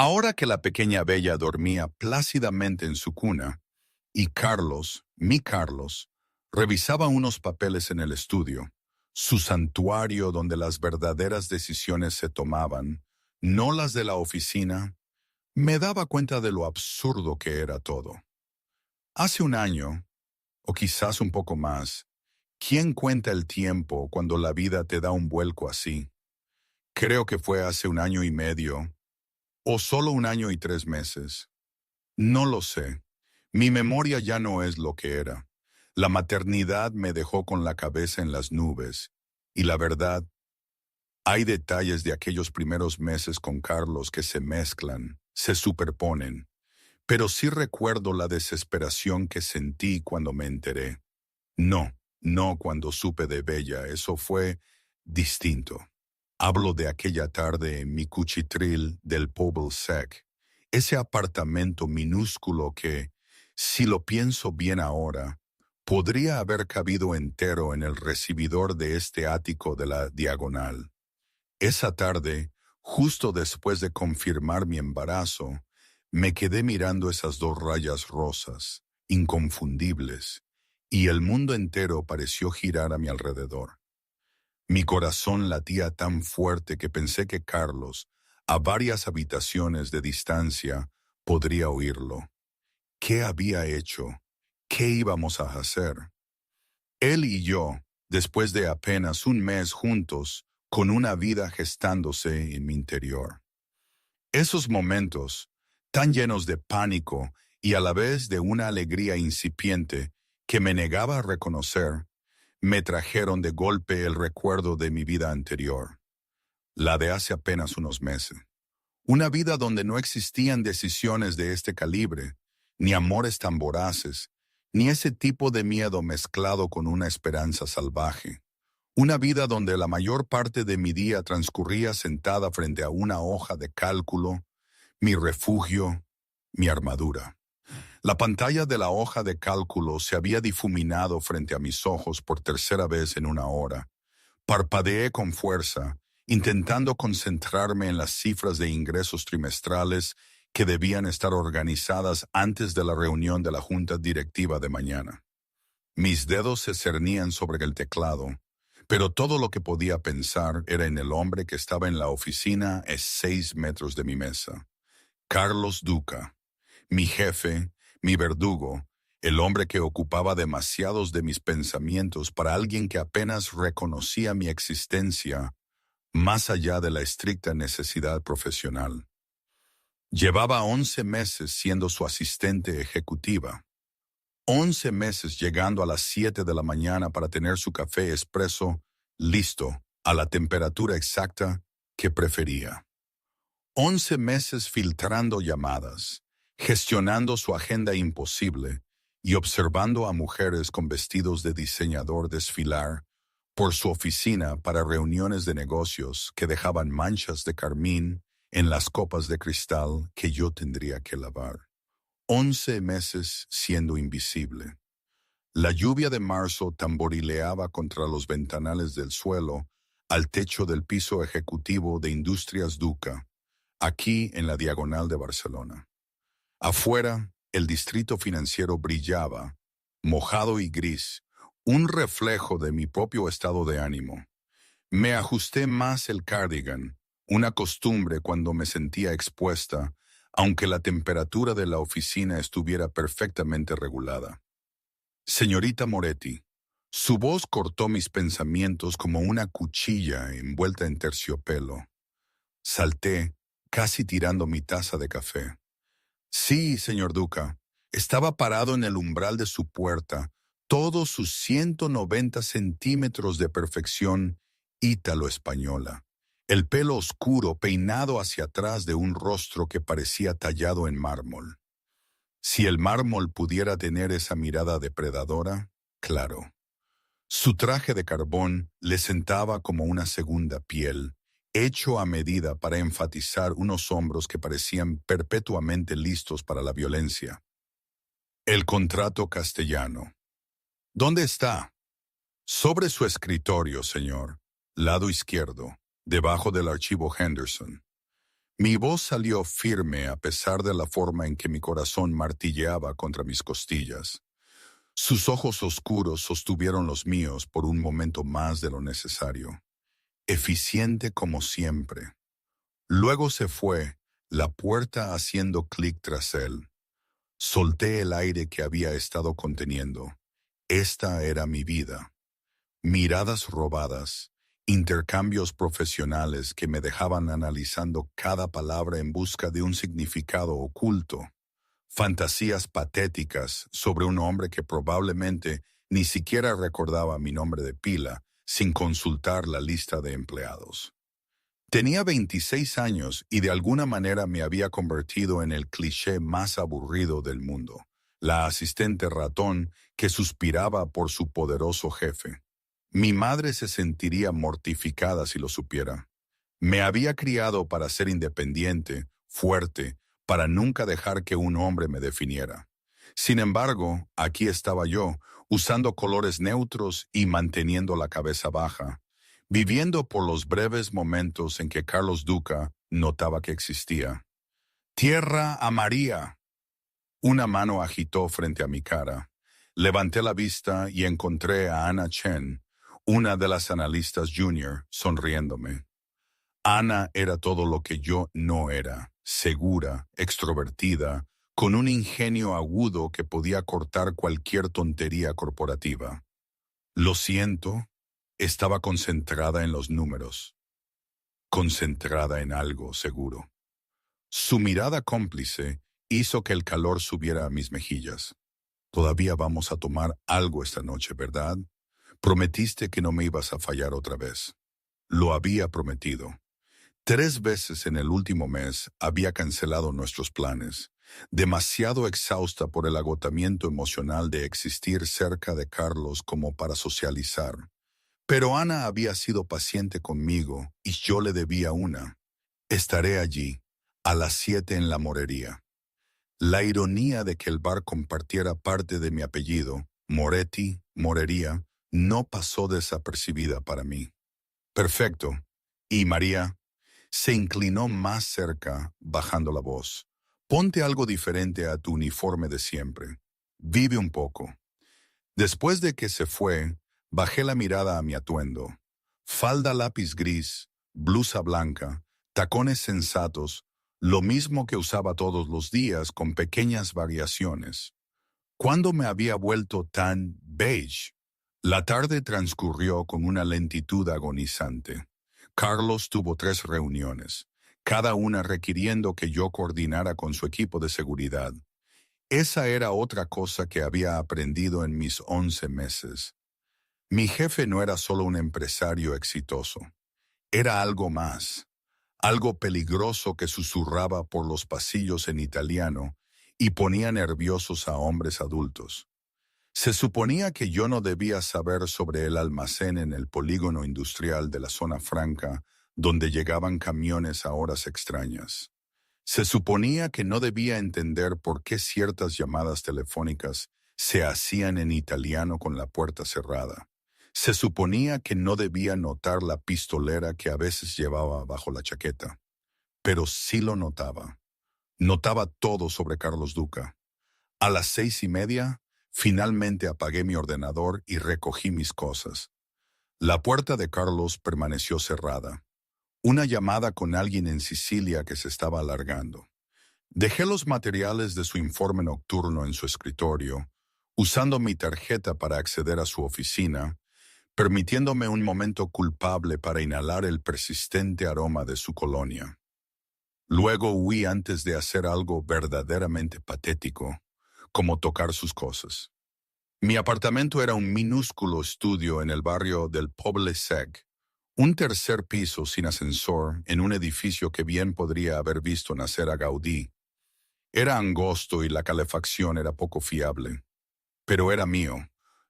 Ahora que la pequeña Bella dormía plácidamente en su cuna, y Carlos, mi Carlos, revisaba unos papeles en el estudio, su santuario donde las verdaderas decisiones se tomaban, no las de la oficina, me daba cuenta de lo absurdo que era todo. Hace un año, o quizás un poco más, ¿quién cuenta el tiempo cuando la vida te da un vuelco así? Creo que fue hace un año y medio, o solo un año y 3 meses. No lo sé. Mi memoria ya no es lo que era. La maternidad me dejó con la cabeza en las nubes. Y la verdad, hay detalles de aquellos primeros meses con Carlos que se mezclan, se superponen. Pero sí recuerdo la desesperación que sentí cuando me enteré. No cuando supe de Bella, eso fue distinto. Hablo de aquella tarde en mi cuchitril del Pobl Sec, ese apartamento minúsculo que, si lo pienso bien ahora, podría haber cabido entero en el recibidor de este ático de la diagonal. Esa tarde, justo después de confirmar mi embarazo, me quedé mirando esas dos rayas rosas, inconfundibles, y el mundo entero pareció girar a mi alrededor. Mi corazón latía tan fuerte que pensé que Carlos, a varias habitaciones de distancia, podría oírlo. ¿Qué había hecho? ¿Qué íbamos a hacer? Él y yo, después de apenas un mes juntos, con una vida gestándose en mi interior. Esos momentos, tan llenos de pánico y a la vez de una alegría incipiente que me negaba a reconocer, me trajeron de golpe el recuerdo de mi vida anterior, la de hace apenas unos meses. Una vida donde no existían decisiones de este calibre, ni amores tan voraces, ni ese tipo de miedo mezclado con una esperanza salvaje. Una vida donde la mayor parte de mi día transcurría sentada frente a una hoja de cálculo, mi refugio, mi armadura. La pantalla de la hoja de cálculo se había difuminado frente a mis ojos por tercera vez en una hora. Parpadeé con fuerza, intentando concentrarme en las cifras de ingresos trimestrales que debían estar organizadas antes de la reunión de la junta directiva de mañana. Mis dedos se cernían sobre el teclado, pero todo lo que podía pensar era en el hombre que estaba en la oficina a 6 metros de mi mesa. Carlos Duca, mi jefe, mi verdugo, el hombre que ocupaba demasiados de mis pensamientos para alguien que apenas reconocía mi existencia más allá de la estricta necesidad profesional. Llevaba 11 meses siendo su asistente ejecutiva. 11 meses llegando a las 7 de la mañana para tener su café expreso listo a la temperatura exacta que prefería. 11 meses filtrando llamadas, gestionando su agenda imposible y observando a mujeres con vestidos de diseñador desfilar por su oficina para reuniones de negocios que dejaban manchas de carmín en las copas de cristal que yo tendría que lavar. 11 meses siendo invisible. La lluvia de marzo tamborileaba contra los ventanales del suelo al techo del piso ejecutivo de Industrias Duca, aquí en la diagonal de Barcelona. Afuera, el distrito financiero brillaba, mojado y gris, un reflejo de mi propio estado de ánimo. Me ajusté más el cardigan, una costumbre cuando me sentía expuesta, aunque la temperatura de la oficina estuviera perfectamente regulada. Señorita Moretti, su voz cortó mis pensamientos como una cuchilla envuelta en terciopelo. Salté, casi tirando mi taza de café. Sí, señor Duca, estaba parado en el umbral de su puerta, todos sus 190 centímetros de perfección ítalo-española. El pelo oscuro peinado hacia atrás de un rostro que parecía tallado en mármol. Si el mármol pudiera tener esa mirada depredadora, claro. Su traje de carbón le sentaba como una segunda piel, hecho a medida para enfatizar unos hombros que parecían perpetuamente listos para la violencia. El contrato castellano. ¿Dónde está? Sobre su escritorio, señor. Lado izquierdo, debajo del archivo Henderson. Mi voz salió firme a pesar de la forma en que mi corazón martilleaba contra mis costillas. Sus ojos oscuros sostuvieron los míos por un momento más de lo necesario. Eficiente como siempre. Luego se fue, la puerta haciendo clic tras él. Solté el aire que había estado conteniendo. Esta era mi vida. Miradas robadas, intercambios profesionales que me dejaban analizando cada palabra en busca de un significado oculto. Fantasías patéticas sobre un hombre que probablemente ni siquiera recordaba mi nombre de pila sin consultar la lista de empleados. Tenía 26 años y de alguna manera me había convertido en el cliché más aburrido del mundo, la asistente ratón que suspiraba por su poderoso jefe. Mi madre se sentiría mortificada si lo supiera. Me había criado para ser independiente, fuerte, para nunca dejar que un hombre me definiera. Sin embargo, aquí estaba yo, usando colores neutros y manteniendo la cabeza baja, viviendo por los breves momentos en que Carlos Duca notaba que existía. «Tierra a María». Una mano agitó frente a mi cara. Levanté la vista y encontré a Anna Chen, una de las analistas junior, sonriéndome. Ana era todo lo que yo no era, segura, extrovertida, con un ingenio agudo que podía cortar cualquier tontería corporativa. Lo siento, estaba concentrada en los números, concentrada en algo seguro. Su mirada cómplice hizo que el calor subiera a mis mejillas. Todavía vamos a tomar algo esta noche, ¿verdad? Prometiste que no me ibas a fallar otra vez. Lo había prometido. 3 veces en el último mes había cancelado nuestros planes, demasiado exhausta por el agotamiento emocional de existir cerca de Carlos como para socializar. Pero Ana había sido paciente conmigo y yo le debía una. Estaré allí, a las 7 en la Morería. La ironía de que el bar compartiera parte de mi apellido, Moretti, Morería, no pasó desapercibida para mí. Perfecto. ¿Y María? Se inclinó más cerca, bajando la voz. Ponte algo diferente a tu uniforme de siempre. Vive un poco. Después de que se fue, bajé la mirada a mi atuendo. Falda lápiz gris, blusa blanca, tacones sensatos, lo mismo que usaba todos los días con pequeñas variaciones. ¿Cuándo me había vuelto tan beige? La tarde transcurrió con una lentitud agonizante. Carlos tuvo 3 reuniones, cada una requiriendo que yo coordinara con su equipo de seguridad. Esa era otra cosa que había aprendido en mis 11 meses. Mi jefe no era solo un empresario exitoso, era algo más, algo peligroso que susurraba por los pasillos en italiano y ponía nerviosos a hombres adultos. Se suponía que yo no debía saber sobre el almacén en el polígono industrial de la zona franca, donde llegaban camiones a horas extrañas. Se suponía que no debía entender por qué ciertas llamadas telefónicas se hacían en italiano con la puerta cerrada. Se suponía que no debía notar la pistolera que a veces llevaba bajo la chaqueta. Pero sí lo notaba. Notaba todo sobre Carlos Duca. A las 6:30, finalmente apagué mi ordenador y recogí mis cosas. La puerta de Carlos permaneció cerrada. Una llamada con alguien en Sicilia que se estaba alargando. Dejé los materiales de su informe nocturno en su escritorio, usando mi tarjeta para acceder a su oficina, permitiéndome un momento culpable para inhalar el persistente aroma de su colonia. Luego huí antes de hacer algo verdaderamente patético, como tocar sus cosas. Mi apartamento era un minúsculo estudio en el barrio del Poble Sec, un 3er piso sin ascensor en un edificio que bien podría haber visto nacer a Gaudí. Era angosto y la calefacción era poco fiable. Pero era mío.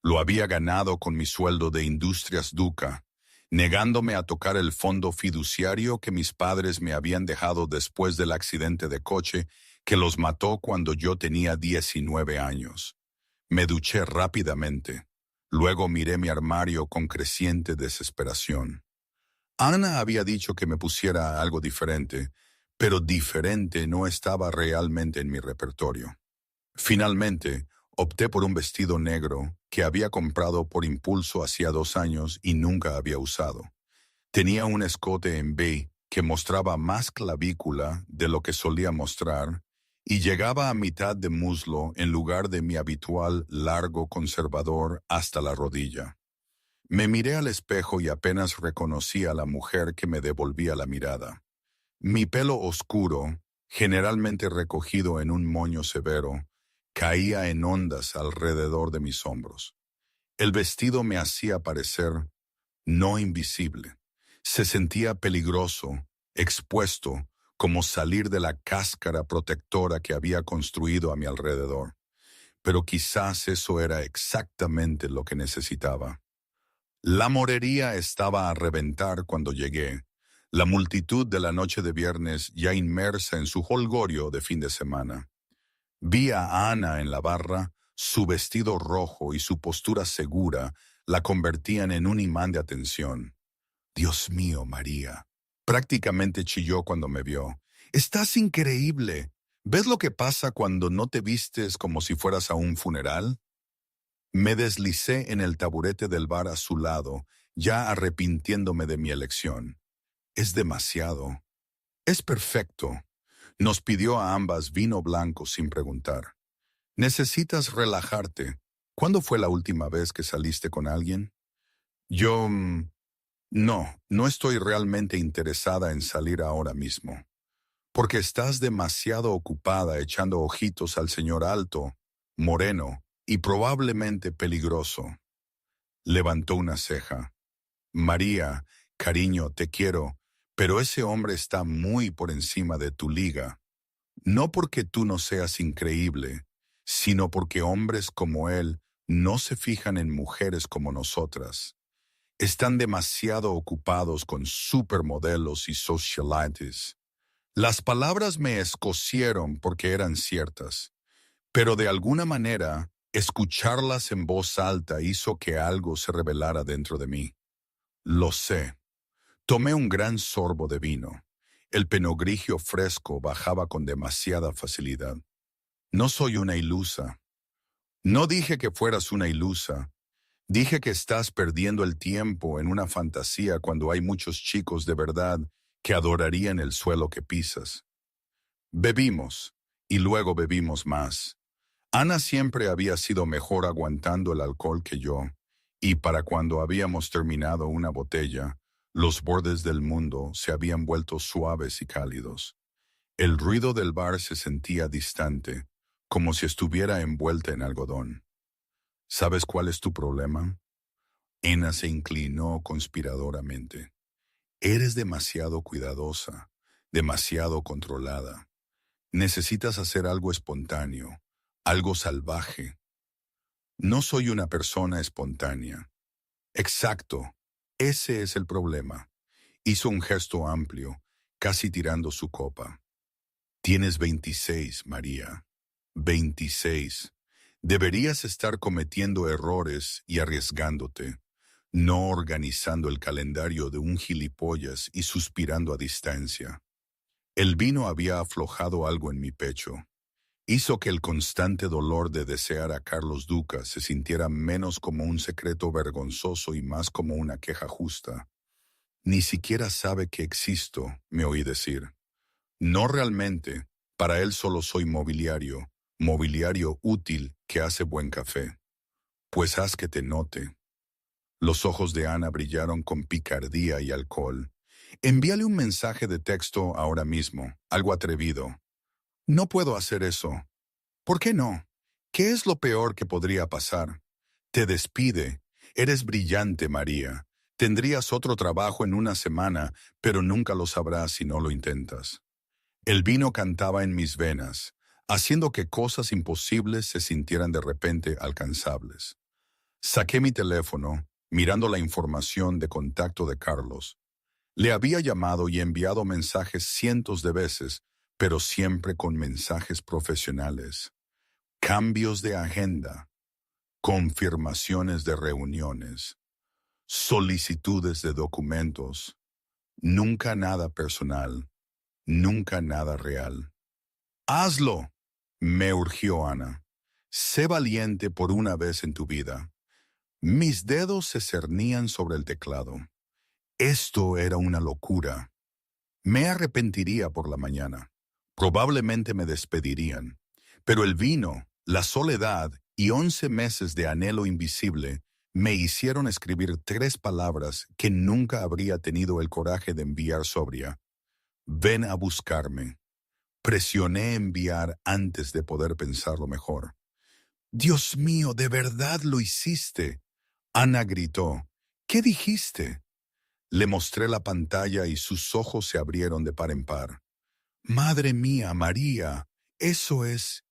Lo había ganado con mi sueldo de Industrias Duca, negándome a tocar el fondo fiduciario que mis padres me habían dejado después del accidente de coche que los mató cuando yo tenía 19 años. Me duché rápidamente. Luego miré mi armario con creciente desesperación. Ana había dicho que me pusiera algo diferente, pero diferente no estaba realmente en mi repertorio. Finalmente, opté por un vestido negro que había comprado por impulso hacía 2 años y nunca había usado. Tenía un escote en V que mostraba más clavícula de lo que solía mostrar y llegaba a mitad de muslo en lugar de mi habitual largo conservador hasta la rodilla. Me miré al espejo y apenas reconocí a la mujer que me devolvía la mirada. Mi pelo oscuro, generalmente recogido en un moño severo, caía en ondas alrededor de mis hombros. El vestido me hacía parecer no invisible. Se sentía peligroso, expuesto, como salir de la cáscara protectora que había construido a mi alrededor. Pero quizás eso era exactamente lo que necesitaba. La morería estaba a reventar cuando llegué. La multitud de la noche de viernes ya inmersa en su jolgorio de fin de semana. Vi a Ana en la barra, su vestido rojo y su postura segura la convertían en un imán de atención. Dios mío, María. Prácticamente chilló cuando me vio. Estás increíble. ¿Ves lo que pasa cuando no te vistes como si fueras a un funeral? Me deslicé en el taburete del bar a su lado, ya arrepintiéndome de mi elección. Es demasiado. Es perfecto. Nos pidió a ambas vino blanco sin preguntar. Necesitas relajarte. ¿Cuándo fue la última vez que saliste con alguien? Yo... no estoy realmente interesada en salir ahora mismo. Porque estás demasiado ocupada echando ojitos al señor alto, moreno y probablemente peligroso. Levantó una ceja. María, cariño, te quiero, pero ese hombre está muy por encima de tu liga. No porque tú no seas increíble, sino porque hombres como él no se fijan en mujeres como nosotras. Están demasiado ocupados con supermodelos y socialites. Las palabras me escocieron porque eran ciertas, pero de alguna manera, escucharlas en voz alta hizo que algo se revelara dentro de mí. Lo sé. Tomé un gran sorbo de vino. El penogrigio fresco bajaba con demasiada facilidad. No soy una ilusa. No dije que fueras una ilusa. Dije que estás perdiendo el tiempo en una fantasía cuando hay muchos chicos de verdad que adorarían el suelo que pisas. Bebimos, y luego bebimos más. Ana siempre había sido mejor aguantando el alcohol que yo, y para cuando habíamos terminado una botella, los bordes del mundo se habían vuelto suaves y cálidos. El ruido del bar se sentía distante, como si estuviera envuelta en algodón. ¿Sabes cuál es tu problema? Ana se inclinó conspiradoramente. Eres demasiado cuidadosa, demasiado controlada. Necesitas hacer algo espontáneo, algo salvaje. No soy una persona espontánea. Exacto, ese es el problema. Hizo un gesto amplio, casi tirando su copa. Tienes 26, María. 26. Deberías estar cometiendo errores y arriesgándote, no organizando el calendario de un gilipollas y suspirando a distancia. El vino había aflojado algo en mi pecho. Hizo que el constante dolor de desear a Carlos Duca se sintiera menos como un secreto vergonzoso y más como una queja justa. Ni siquiera sabe que existo, me oí decir. No realmente, para él solo soy mobiliario, mobiliario útil que hace buen café. Pues haz que te note. Los ojos de Ana brillaron con picardía y alcohol. Envíale un mensaje de texto ahora mismo, algo atrevido. No puedo hacer eso. ¿Por qué no? ¿Qué es lo peor que podría pasar? Te despide. Eres brillante, María. Tendrías otro trabajo en una semana, pero nunca lo sabrás si no lo intentas. El vino cantaba en mis venas, haciendo que cosas imposibles se sintieran de repente alcanzables. Saqué mi teléfono, mirando la información de contacto de Carlos. Le había llamado y enviado mensajes cientos de veces, pero siempre con mensajes profesionales. Cambios de agenda, confirmaciones de reuniones, solicitudes de documentos, nunca nada personal, nunca nada real. ¡Hazlo!, me urgió Ana. Sé valiente por una vez en tu vida. Mis dedos se cernían sobre el teclado. Esto era una locura. Me arrepentiría por la mañana. Probablemente me despedirían. Pero el vino, la soledad y 11 meses de anhelo invisible me hicieron escribir 3 palabras que nunca habría tenido el coraje de enviar sobria. Ven a buscarme. Presioné enviar antes de poder pensarlo mejor. Dios mío, ¿de verdad lo hiciste? Ana gritó. ¿Qué dijiste? Le mostré la pantalla y sus ojos se abrieron de par en par. Madre mía, María, eso es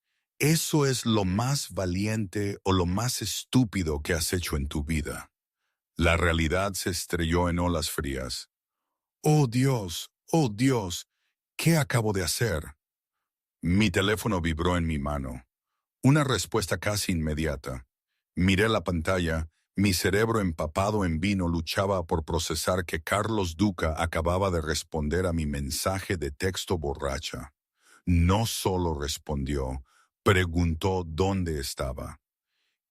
lo más valiente o lo más estúpido que has hecho en tu vida. La realidad se estrelló en olas frías. Oh Dios, ¿qué acabo de hacer? Mi teléfono vibró en mi mano. Una respuesta casi inmediata. Miré la pantalla. Mi cerebro empapado en vino luchaba por procesar que Carlos Duca acababa de responder a mi mensaje de texto borracha. No solo respondió, preguntó dónde estaba.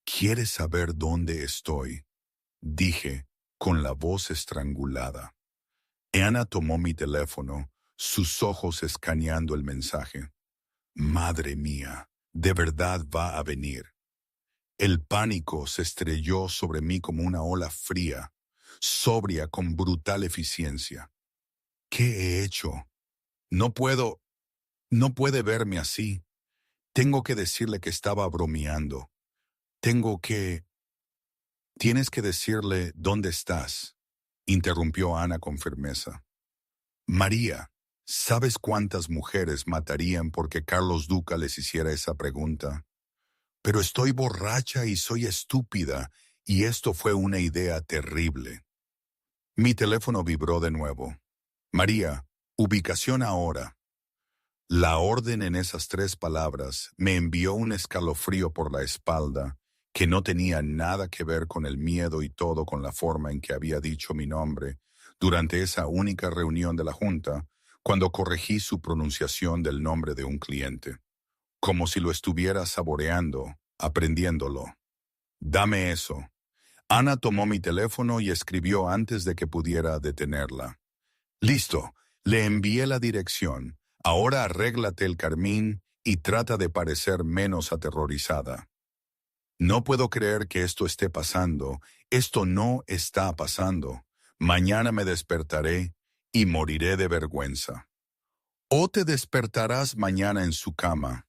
¿Quieres saber dónde estoy?, dije, con la voz estrangulada. Ana tomó mi teléfono, sus ojos escaneando el mensaje. Madre mía, ¿de verdad va a venir? El pánico se estrelló sobre mí como una ola fría, sobria con brutal eficiencia. ¿Qué he hecho? No puedo, no puede verme así. Tengo que decirle que estaba bromeando. Tienes que decirle dónde estás, interrumpió Ana con firmeza. María, ¿sabes cuántas mujeres matarían porque Carlos Duca les hiciera esa pregunta? Pero estoy borracha y soy estúpida, y esto fue una idea terrible. Mi teléfono vibró de nuevo. María, ubicación ahora. La orden en esas 3 palabras me envió un escalofrío por la espalda que no tenía nada que ver con el miedo y todo con la forma en que había dicho mi nombre durante esa única reunión de la Junta, cuando corregí su pronunciación del nombre de un cliente, como si lo estuviera saboreando, aprendiéndolo. Dame eso. Ana tomó mi teléfono y escribió antes de que pudiera detenerla. Listo, le envié la dirección. Ahora arréglate el carmín y trata de parecer menos aterrorizada. No puedo creer que esto esté pasando. Esto no está pasando. Mañana me despertaré y moriré de vergüenza. ¿O te despertarás mañana en su cama?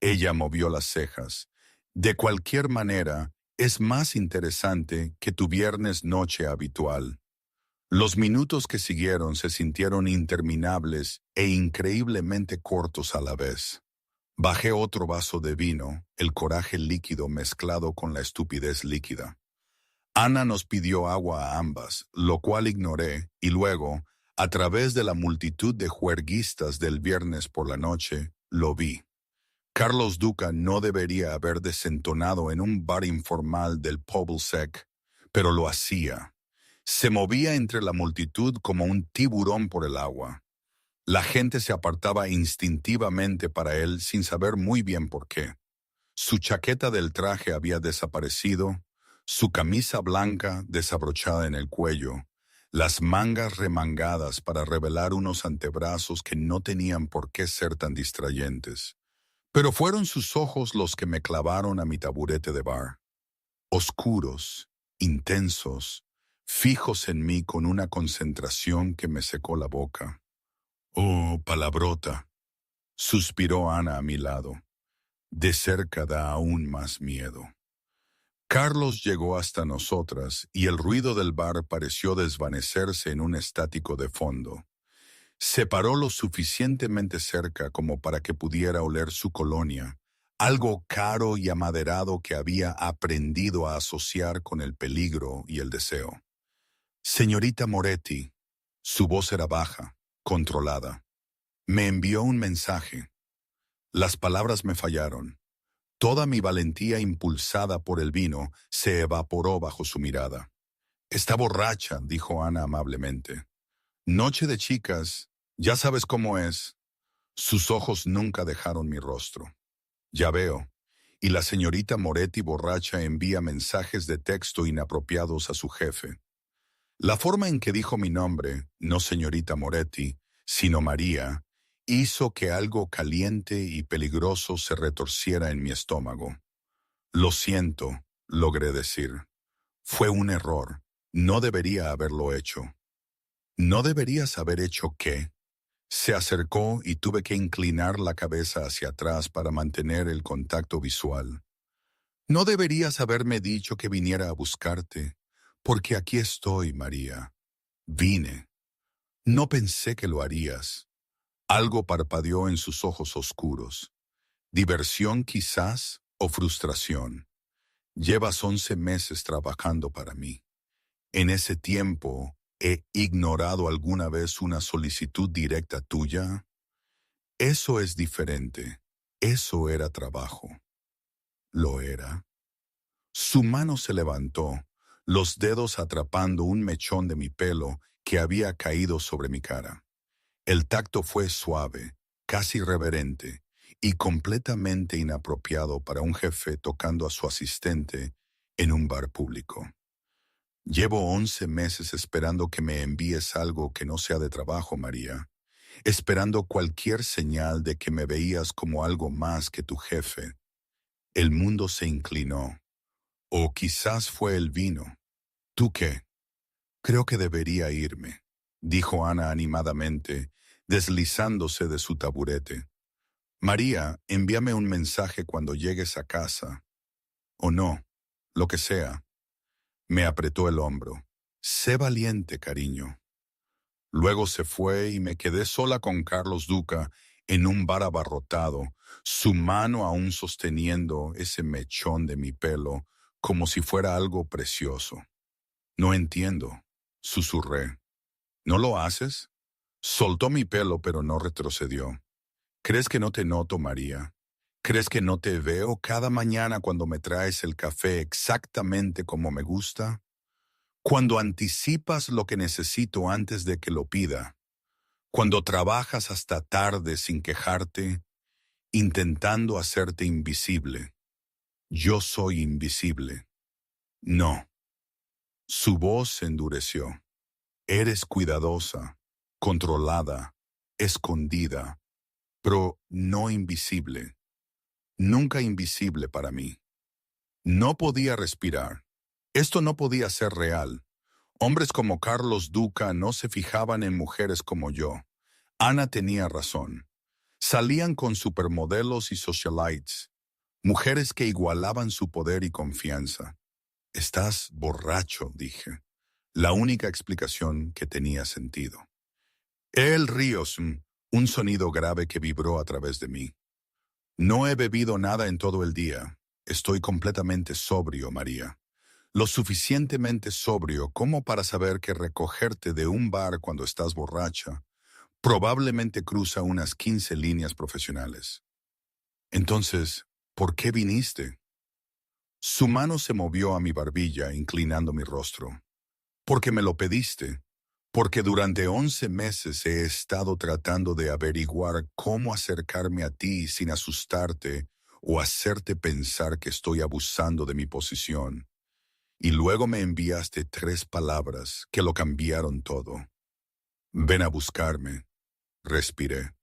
Ella movió las cejas. De cualquier manera, es más interesante que tu viernes noche habitual. Los minutos que siguieron se sintieron interminables e increíblemente cortos a la vez. Bajé otro vaso de vino, el coraje líquido mezclado con la estupidez líquida. Ana nos pidió agua a ambas, lo cual ignoré, y luego, a través de la multitud de juerguistas del viernes por la noche, lo vi. Carlos Duca no debería haber desentonado en un bar informal del Pobl Sec, pero lo hacía. Se movía entre la multitud como un tiburón por el agua. La gente se apartaba instintivamente para él sin saber muy bien por qué. Su chaqueta del traje había desaparecido, su camisa blanca desabrochada en el cuello, las mangas remangadas para revelar unos antebrazos que no tenían por qué ser tan distrayentes. Pero fueron sus ojos los que me clavaron a mi taburete de bar. Oscuros, intensos, fijos en mí con una concentración que me secó la boca. Oh, palabrota, suspiró Ana a mi lado. De cerca da aún más miedo. Carlos llegó hasta nosotras y el ruido del bar pareció desvanecerse en un estático de fondo. Se paró lo suficientemente cerca como para que pudiera oler su colonia, algo caro y amaderado que había aprendido a asociar con el peligro y el deseo. Señorita Moretti, su voz era baja, controlada. Me envió un mensaje. Las palabras me fallaron. Toda mi valentía impulsada por el vino se evaporó bajo su mirada. Está borracha, dijo Ana amablemente. Noche de chicas, ya sabes cómo es. Sus ojos nunca dejaron mi rostro. Ya veo. Y la señorita Moretti borracha envía mensajes de texto inapropiados a su jefe. La forma en que dijo mi nombre, no señorita Moretti, sino María, hizo que algo caliente y peligroso se retorciera en mi estómago. Lo siento, logré decir. Fue un error. No debería haberlo hecho. ¿No deberías haber hecho qué? Se acercó y tuve que inclinar la cabeza hacia atrás para mantener el contacto visual. No deberías haberme dicho que viniera a buscarte, porque aquí estoy, María. Vine. No pensé que lo harías. Algo parpadeó en sus ojos oscuros. ¿Diversión quizás o frustración? Llevas 11 meses trabajando para mí. En ese tiempo, ¿he ignorado alguna vez una solicitud directa tuya? Eso es diferente. Eso era trabajo. Lo era. Su mano se levantó, los dedos atrapando un mechón de mi pelo que había caído sobre mi cara. El tacto fue suave, casi reverente, y completamente inapropiado para un jefe tocando a su asistente en un bar público. Llevo 11 meses esperando que me envíes algo que no sea de trabajo, María, esperando cualquier señal de que me veías como algo más que tu jefe. El mundo se inclinó. O quizás fue el vino. ¿Tú qué? Creo que debería irme, dijo Ana animadamente, deslizándose de su taburete. María, envíame un mensaje cuando llegues a casa. O no, lo que sea. Me apretó el hombro. Sé valiente, cariño. Luego se fue y me quedé sola con Carlos Duca en un bar abarrotado, su mano aún sosteniendo ese mechón de mi pelo como si fuera algo precioso. No entiendo, susurré. ¿No lo haces? Soltó mi pelo pero no retrocedió. ¿Crees que no te noto, María? ¿Crees que no te veo cada mañana cuando me traes el café exactamente como me gusta? Cuando anticipas lo que necesito antes de que lo pida. Cuando trabajas hasta tarde sin quejarte, intentando hacerte invisible. Yo soy invisible. No. Su voz se endureció. Eres cuidadosa, controlada, escondida, pero no invisible. Nunca invisible para mí. No podía respirar. Esto no podía ser real. Hombres como Carlos Duca no se fijaban en mujeres como yo. Ana tenía razón. Salían con supermodelos y socialites, mujeres que igualaban su poder y confianza. Estás borracho, dije. La única explicación que tenía sentido. El ríos, un sonido grave que vibró a través de mí. No he bebido nada en todo el día. Estoy completamente sobrio, María. Lo suficientemente sobrio como para saber que recogerte de un bar cuando estás borracha probablemente cruza unas 15 líneas profesionales. Entonces, ¿por qué viniste? Su mano se movió a mi barbilla, inclinando mi rostro. Porque me lo pediste. Porque durante 11 meses he estado tratando de averiguar cómo acercarme a ti sin asustarte o hacerte pensar que estoy abusando de mi posición. Y luego me enviaste 3 palabras que lo cambiaron todo. Ven a buscarme, respiré.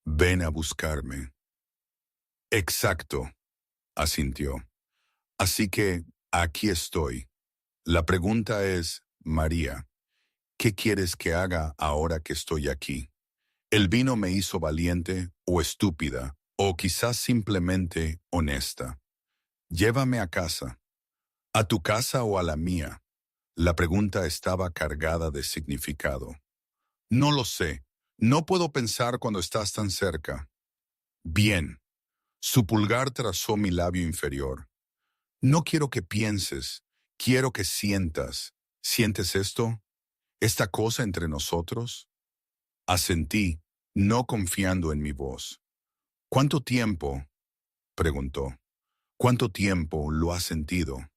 Ven a buscarme. Exacto, asintió. Así que aquí estoy. La pregunta es, María, ¿qué quieres que haga ahora que estoy aquí? ¿El vino me hizo valiente o estúpida, o quizás simplemente honesta? Llévame a casa. ¿A tu casa o a la mía? La pregunta estaba cargada de significado. No lo sé. No puedo pensar cuando estás tan cerca. Bien. Su pulgar trazó mi labio inferior. No quiero que pienses, quiero que sientas. ¿Sientes esto? ¿Esta cosa entre nosotros? Asentí, no confiando en mi voz. ¿Cuánto tiempo? Preguntó. ¿Cuánto tiempo lo has sentido?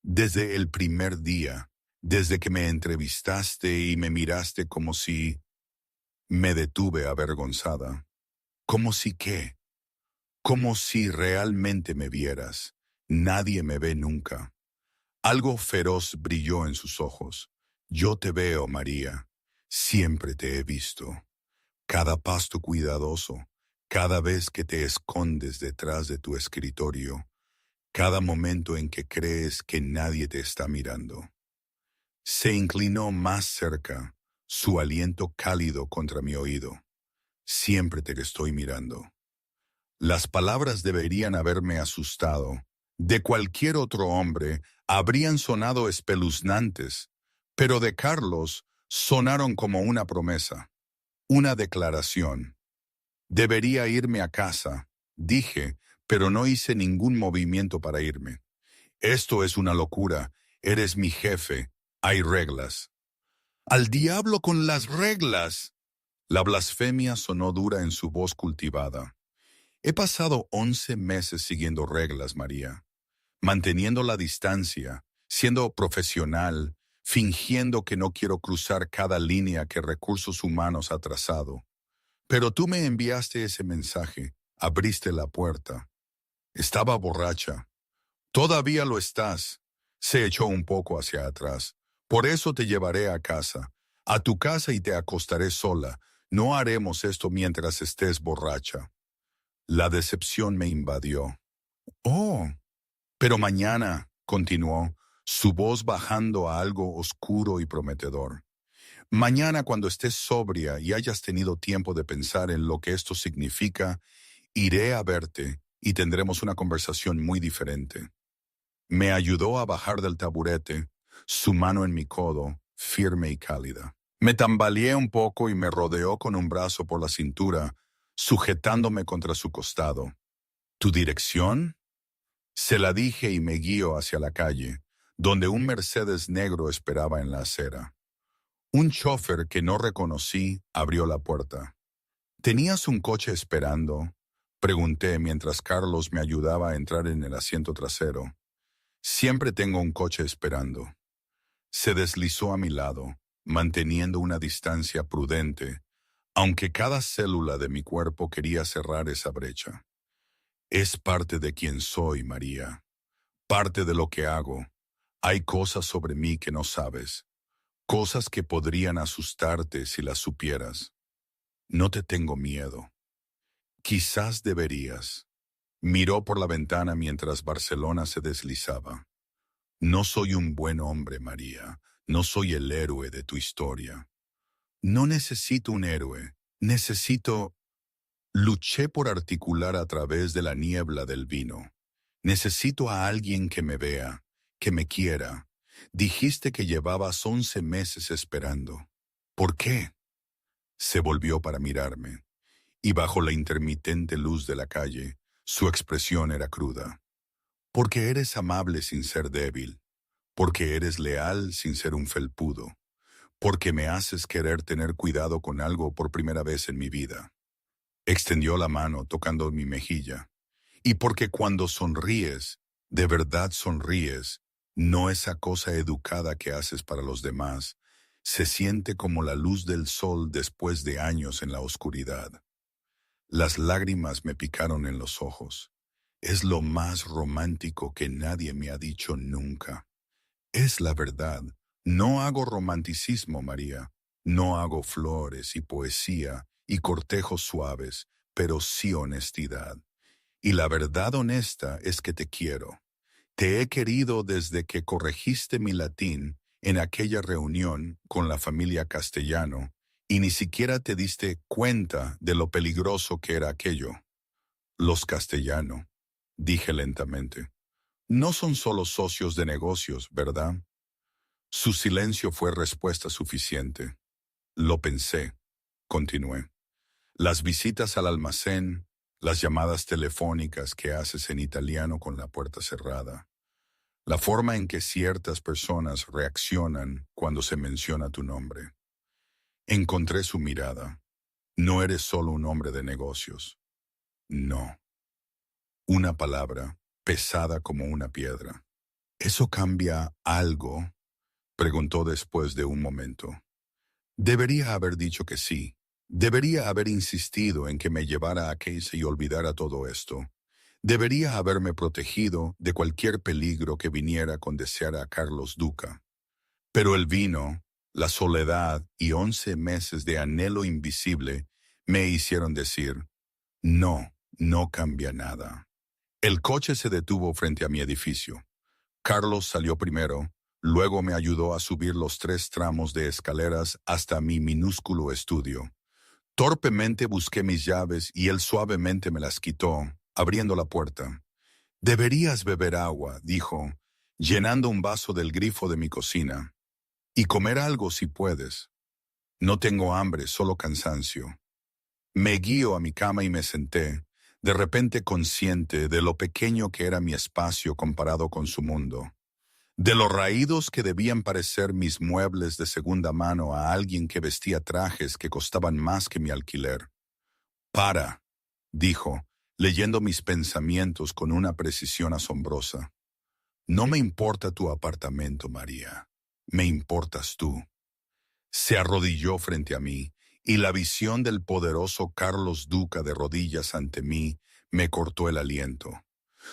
Desde el primer día, desde que me entrevistaste y me miraste como si... Me detuve avergonzada. Como si qué, como si realmente me vieras. Nadie me ve nunca. Algo feroz brilló en sus ojos. Yo te veo, María. Siempre te he visto. Cada paso cuidadoso, cada vez que te escondes detrás de tu escritorio, cada momento en que crees que nadie te está mirando. Se inclinó más cerca, su aliento cálido contra mi oído. Siempre te estoy mirando. Las palabras deberían haberme asustado. De cualquier otro hombre habrían sonado espeluznantes, pero de Carlos sonaron como una promesa, una declaración. Debería irme a casa, dije, pero no hice ningún movimiento para irme. Esto es una locura. Eres mi jefe. Hay reglas. ¡Al diablo con las reglas! La blasfemia sonó dura en su voz cultivada. He pasado 11 meses siguiendo reglas, María, manteniendo la distancia, siendo profesional, fingiendo que no quiero cruzar cada línea que Recursos Humanos ha trazado. Pero tú me enviaste ese mensaje, abriste la puerta. Estaba borracha. Todavía lo estás. Se echó un poco hacia atrás. Por eso te llevaré a casa, a tu casa y te acostaré sola. No haremos esto mientras estés borracha. La decepción me invadió. Oh, pero mañana, continuó, su voz bajando a algo oscuro y prometedor. Mañana, cuando estés sobria y hayas tenido tiempo de pensar en lo que esto significa, iré a verte y tendremos una conversación muy diferente. Me ayudó a bajar del taburete, su mano en mi codo, firme y cálida. Me tambaleé un poco y me rodeó con un brazo por la cintura, sujetándome contra su costado. ¿Tu dirección? Se la dije y me guió hacia la calle, donde un Mercedes negro esperaba en la acera. Un chofer que no reconocí abrió la puerta. ¿Tenías un coche esperando?, pregunté mientras Carlos me ayudaba a entrar en el asiento trasero. Siempre tengo un coche esperando. Se deslizó a mi lado, manteniendo una distancia prudente, aunque cada célula de mi cuerpo quería cerrar esa brecha. Es parte de quien soy, María. Parte de lo que hago. Hay cosas sobre mí que no sabes. Cosas que podrían asustarte si las supieras. No te tengo miedo. Quizás deberías. Miró por la ventana mientras Barcelona se deslizaba. No soy un buen hombre, María. No soy el héroe de tu historia. No necesito un héroe. Necesito... Luché por articular a través de la niebla del vino. Necesito a alguien que me vea, que me quiera. Dijiste que llevabas 11 meses esperando. ¿Por qué? Se volvió para mirarme, y bajo la intermitente luz de la calle, su expresión era cruda. Porque eres amable sin ser débil. Porque eres leal sin ser un felpudo. Porque me haces querer tener cuidado con algo por primera vez en mi vida. Extendió la mano tocando mi mejilla. Y porque cuando sonríes, de verdad sonríes, no esa cosa educada que haces para los demás, se siente como la luz del sol después de años en la oscuridad. Las lágrimas me picaron en los ojos. Es lo más romántico que nadie me ha dicho nunca. Es la verdad. No hago romanticismo, María. No hago flores y poesía y cortejos suaves, pero sí honestidad. Y la verdad honesta es que te quiero. Te he querido desde que corregiste mi latín en aquella reunión con la familia Castellano y ni siquiera te diste cuenta de lo peligroso que era aquello. Los Castellano, dije lentamente, no son solo socios de negocios, ¿verdad? Su silencio fue respuesta suficiente. Lo pensé, continué. Las visitas al almacén, las llamadas telefónicas que haces en italiano con la puerta cerrada, la forma en que ciertas personas reaccionan cuando se menciona tu nombre. Encontré su mirada. No eres solo un hombre de negocios. No. Una palabra, pesada como una piedra. ¿Eso cambia algo?, preguntó después de un momento. Debería haber dicho que sí, Debería haber insistido en que me llevara a Casey y olvidara todo esto. Debería haberme protegido de cualquier peligro que viniera con desear a Carlos Duca. Pero el vino, la soledad y 11 meses de anhelo invisible me hicieron decir, no, no cambia nada. El coche se detuvo frente a mi edificio. Carlos salió primero, luego me ayudó a subir los 3 tramos de escaleras hasta mi minúsculo estudio. Torpemente busqué mis llaves y él suavemente me las quitó, abriendo la puerta. Deberías beber agua, dijo, llenando un vaso del grifo de mi cocina. Y comer algo si puedes. No tengo hambre, solo cansancio. Me guío a mi cama y me senté, de repente consciente de lo pequeño que era mi espacio comparado con su mundo, de los raídos que debían parecer mis muebles de segunda mano a alguien que vestía trajes que costaban más que mi alquiler. Para, dijo, leyendo mis pensamientos con una precisión asombrosa. No me importa tu apartamento, María. Me importas tú. Se arrodilló frente a mí, y la visión del poderoso Carlos Duca de rodillas ante mí me cortó el aliento.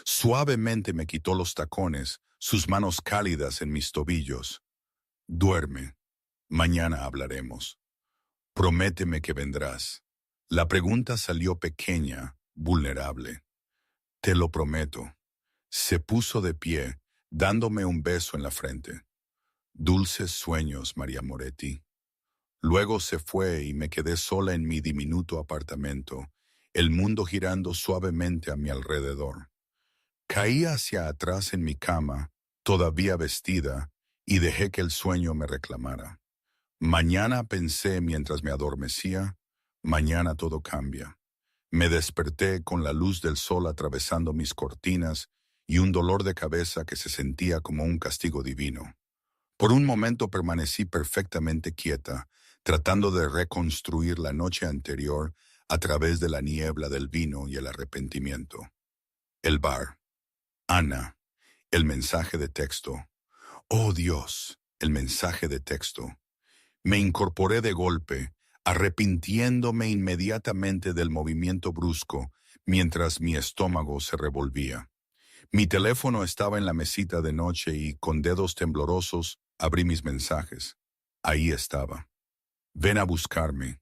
Suavemente me quitó los tacones, sus manos cálidas en mis tobillos. Duerme. Mañana hablaremos. Prométeme que vendrás. La pregunta salió pequeña, vulnerable. Te lo prometo. Se puso de pie, dándome un beso en la frente. Dulces sueños, María Moretti. Luego se fue y me quedé sola en mi diminuto apartamento, el mundo girando suavemente a mi alrededor. Caí hacia atrás en mi cama, todavía vestida, y dejé que el sueño me reclamara. Mañana pensé mientras me adormecía, mañana todo cambia. Me desperté con la luz del sol atravesando mis cortinas y un dolor de cabeza que se sentía como un castigo divino. Por un momento permanecí perfectamente quieta, tratando de reconstruir la noche anterior a través de la niebla del vino y el arrepentimiento. El bar. Ana. El mensaje de texto. Oh Dios, el mensaje de texto. Me incorporé de golpe, arrepintiéndome inmediatamente del movimiento brusco, mientras mi estómago se revolvía. Mi teléfono estaba en la mesita de noche y, con dedos temblorosos, abrí mis mensajes. Ahí estaba. Ven a buscarme.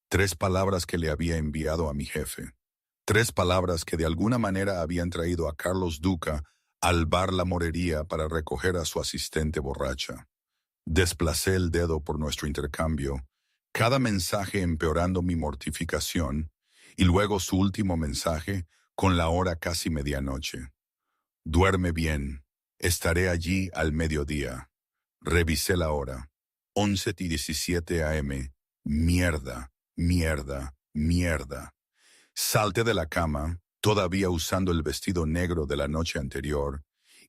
3 palabras que le había enviado a mi jefe. 3 palabras que de alguna manera habían traído a Carlos Duca al bar La Morería para recoger a su asistente borracha. Desplacé el dedo por nuestro intercambio, cada mensaje empeorando mi mortificación, y luego su último mensaje con la hora casi medianoche. Duerme bien. Estaré allí al mediodía. Revisé la hora. 11:17 a.m. Mierda, mierda, mierda. Salté de la cama, todavía usando el vestido negro de la noche anterior,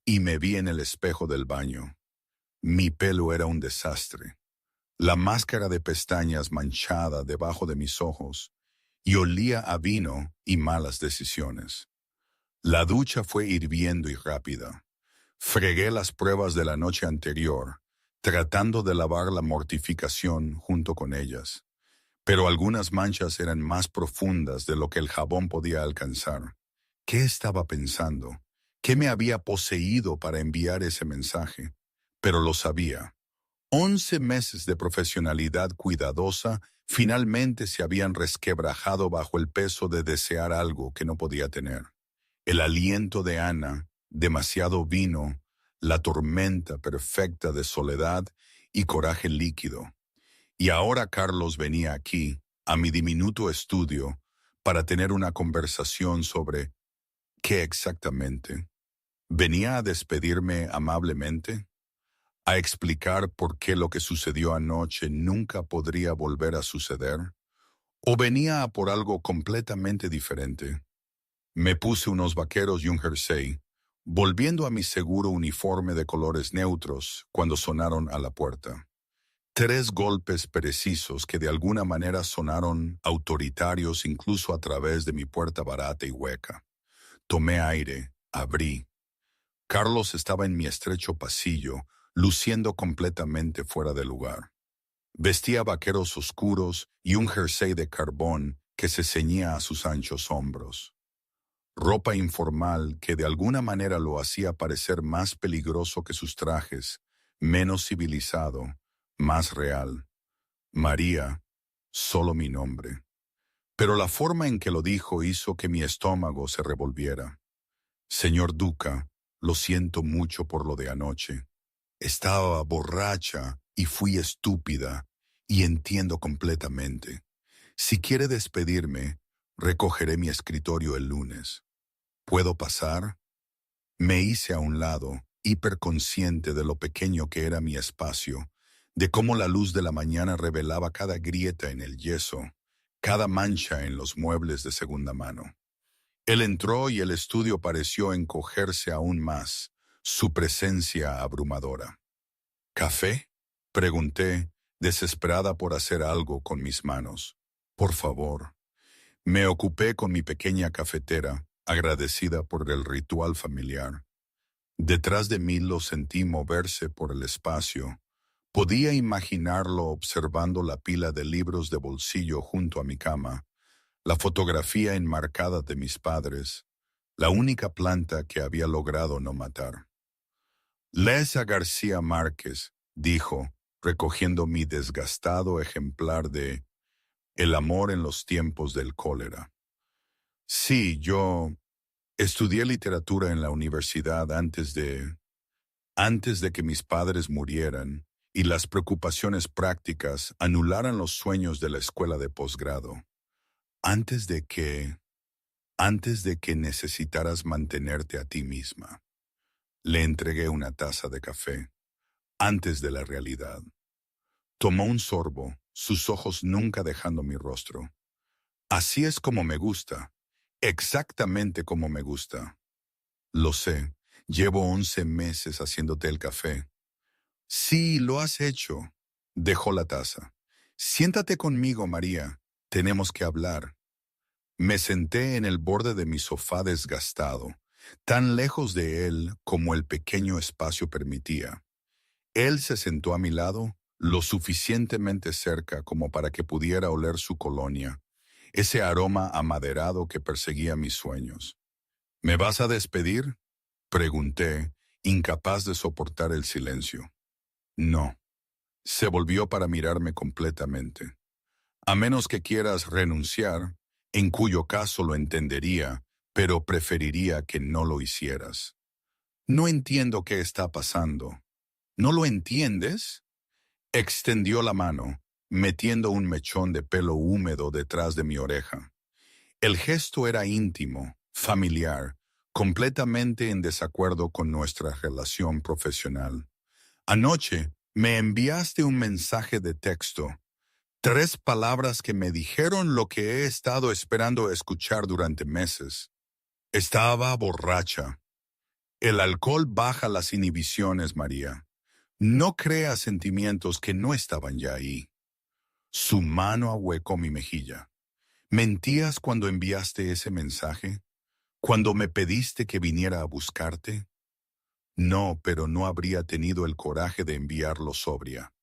y me vi en el espejo del baño. Mi pelo era un desastre. La máscara de pestañas manchada debajo de mis ojos, y olía a vino y malas decisiones. La ducha fue hirviendo y rápida. Fregué las pruebas de la noche anterior, tratando de lavar la mortificación junto con ellas. Pero algunas manchas eran más profundas de lo que el jabón podía alcanzar. ¿Qué estaba pensando? ¿Qué me había poseído para enviar ese mensaje? Pero lo sabía. 11 meses de profesionalidad cuidadosa finalmente se habían resquebrajado bajo el peso de desear algo que no podía tener. El aliento de Ana, demasiado vino, la tormenta perfecta de soledad y coraje líquido. Y ahora Carlos venía aquí, a mi diminuto estudio, para tener una conversación sobre ¿qué exactamente? ¿Venía a despedirme amablemente? ¿A explicar por qué lo que sucedió anoche nunca podría volver a suceder? ¿O venía a por algo completamente diferente? Me puse unos vaqueros y un jersey, volviendo a mi seguro uniforme de colores neutros cuando sonaron a la puerta. 3 golpes precisos que de alguna manera sonaron autoritarios incluso a través de mi puerta barata y hueca. Tomé aire, abrí. Carlos estaba en mi estrecho pasillo, luciendo completamente fuera de lugar. Vestía vaqueros oscuros y un jersey de carbón que se ceñía a sus anchos hombros. Ropa informal que de alguna manera lo hacía parecer más peligroso que sus trajes, menos civilizado, más real. María, solo mi nombre. Pero la forma en que lo dijo hizo que mi estómago se revolviera. Señor Duca, lo siento mucho por lo de anoche. Estaba borracha y fui estúpida, y entiendo completamente. Si quiere despedirme, recogeré mi escritorio el lunes. ¿Puedo pasar? Me hice a un lado, hiperconsciente de lo pequeño que era mi espacio, de cómo la luz de la mañana revelaba cada grieta en el yeso, cada mancha en los muebles de segunda mano. Él entró y el estudio pareció encogerse aún más, su presencia abrumadora. ¿Café?, pregunté, desesperada por hacer algo con mis manos. Por favor. Me ocupé con mi pequeña cafetera, agradecida por el ritual familiar. Detrás de mí lo sentí moverse por el espacio. Podía imaginarlo observando la pila de libros de bolsillo junto a mi cama, la fotografía enmarcada de mis padres, la única planta que había logrado no matar. Lesa García Márquez, dijo, recogiendo mi desgastado ejemplar de El amor en los tiempos del cólera. Sí, yo estudié literatura en la universidad antes de que mis padres murieran y las preocupaciones prácticas anularan los sueños de la escuela de posgrado. Antes de que necesitaras mantenerte a ti misma. Le entregué una taza de café, antes de la realidad. Tomó un sorbo, sus ojos nunca dejando mi rostro. Así es como me gusta, exactamente como me gusta. Lo sé, llevo 11 meses haciéndote el café. Sí, lo has hecho. Dejó la taza. Siéntate conmigo, María. Tenemos que hablar. Me senté en el borde de mi sofá desgastado, tan lejos de él como el pequeño espacio permitía. Él se sentó a mi lado, lo suficientemente cerca como para que pudiera oler su colonia, ese aroma amaderado que perseguía mis sueños. ¿Me vas a despedir?, pregunté, incapaz de soportar el silencio. No. Se volvió para mirarme completamente. A menos que quieras renunciar, en cuyo caso lo entendería, pero preferiría que no lo hicieras. No entiendo qué está pasando. ¿No lo entiendes? Extendió la mano, metiendo un mechón de pelo húmedo detrás de mi oreja. El gesto era íntimo, familiar, completamente en desacuerdo con nuestra relación profesional. Anoche me enviaste un mensaje de texto, 3 palabras que me dijeron lo que he estado esperando escuchar durante meses. Estaba borracha. El alcohol baja las inhibiciones, María. No creas sentimientos que no estaban ya ahí. Su mano ahuecó mi mejilla. ¿Mentías cuando enviaste ese mensaje? ¿Cuando me pediste que viniera a buscarte? No, pero no habría tenido el coraje de enviarlo sobria.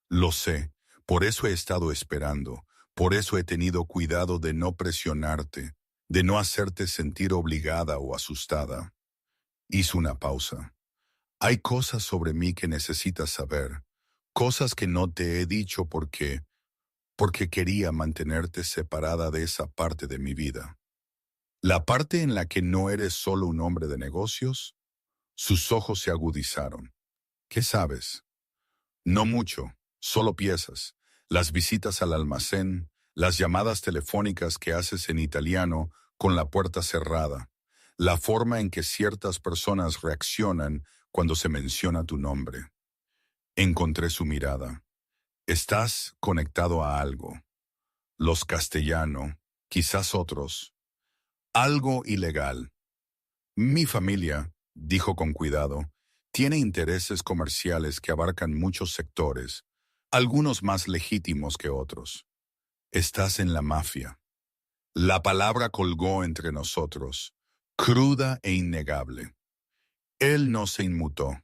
Lo sé, por eso he estado esperando, por eso he tenido cuidado de no presionarte, de no hacerte sentir obligada o asustada. Hizo una pausa. Hay cosas sobre mí que necesitas saber, cosas que no te he dicho porque quería mantenerte separada de esa parte de mi vida. La parte en la que no eres solo un hombre de negocios. Sus ojos se agudizaron. ¿Qué sabes? No mucho, solo piezas. Las visitas al almacén, las llamadas telefónicas que haces en italiano con la puerta cerrada, la forma en que ciertas personas reaccionan cuando se menciona tu nombre. Encontré su mirada. Estás conectado a algo. Los castellano, quizás otros. Algo ilegal. Mi familia, dijo con cuidado, tiene intereses comerciales que abarcan muchos sectores, algunos más legítimos que otros. Estás en la mafia. La palabra colgó entre nosotros, cruda e innegable. Él no se inmutó.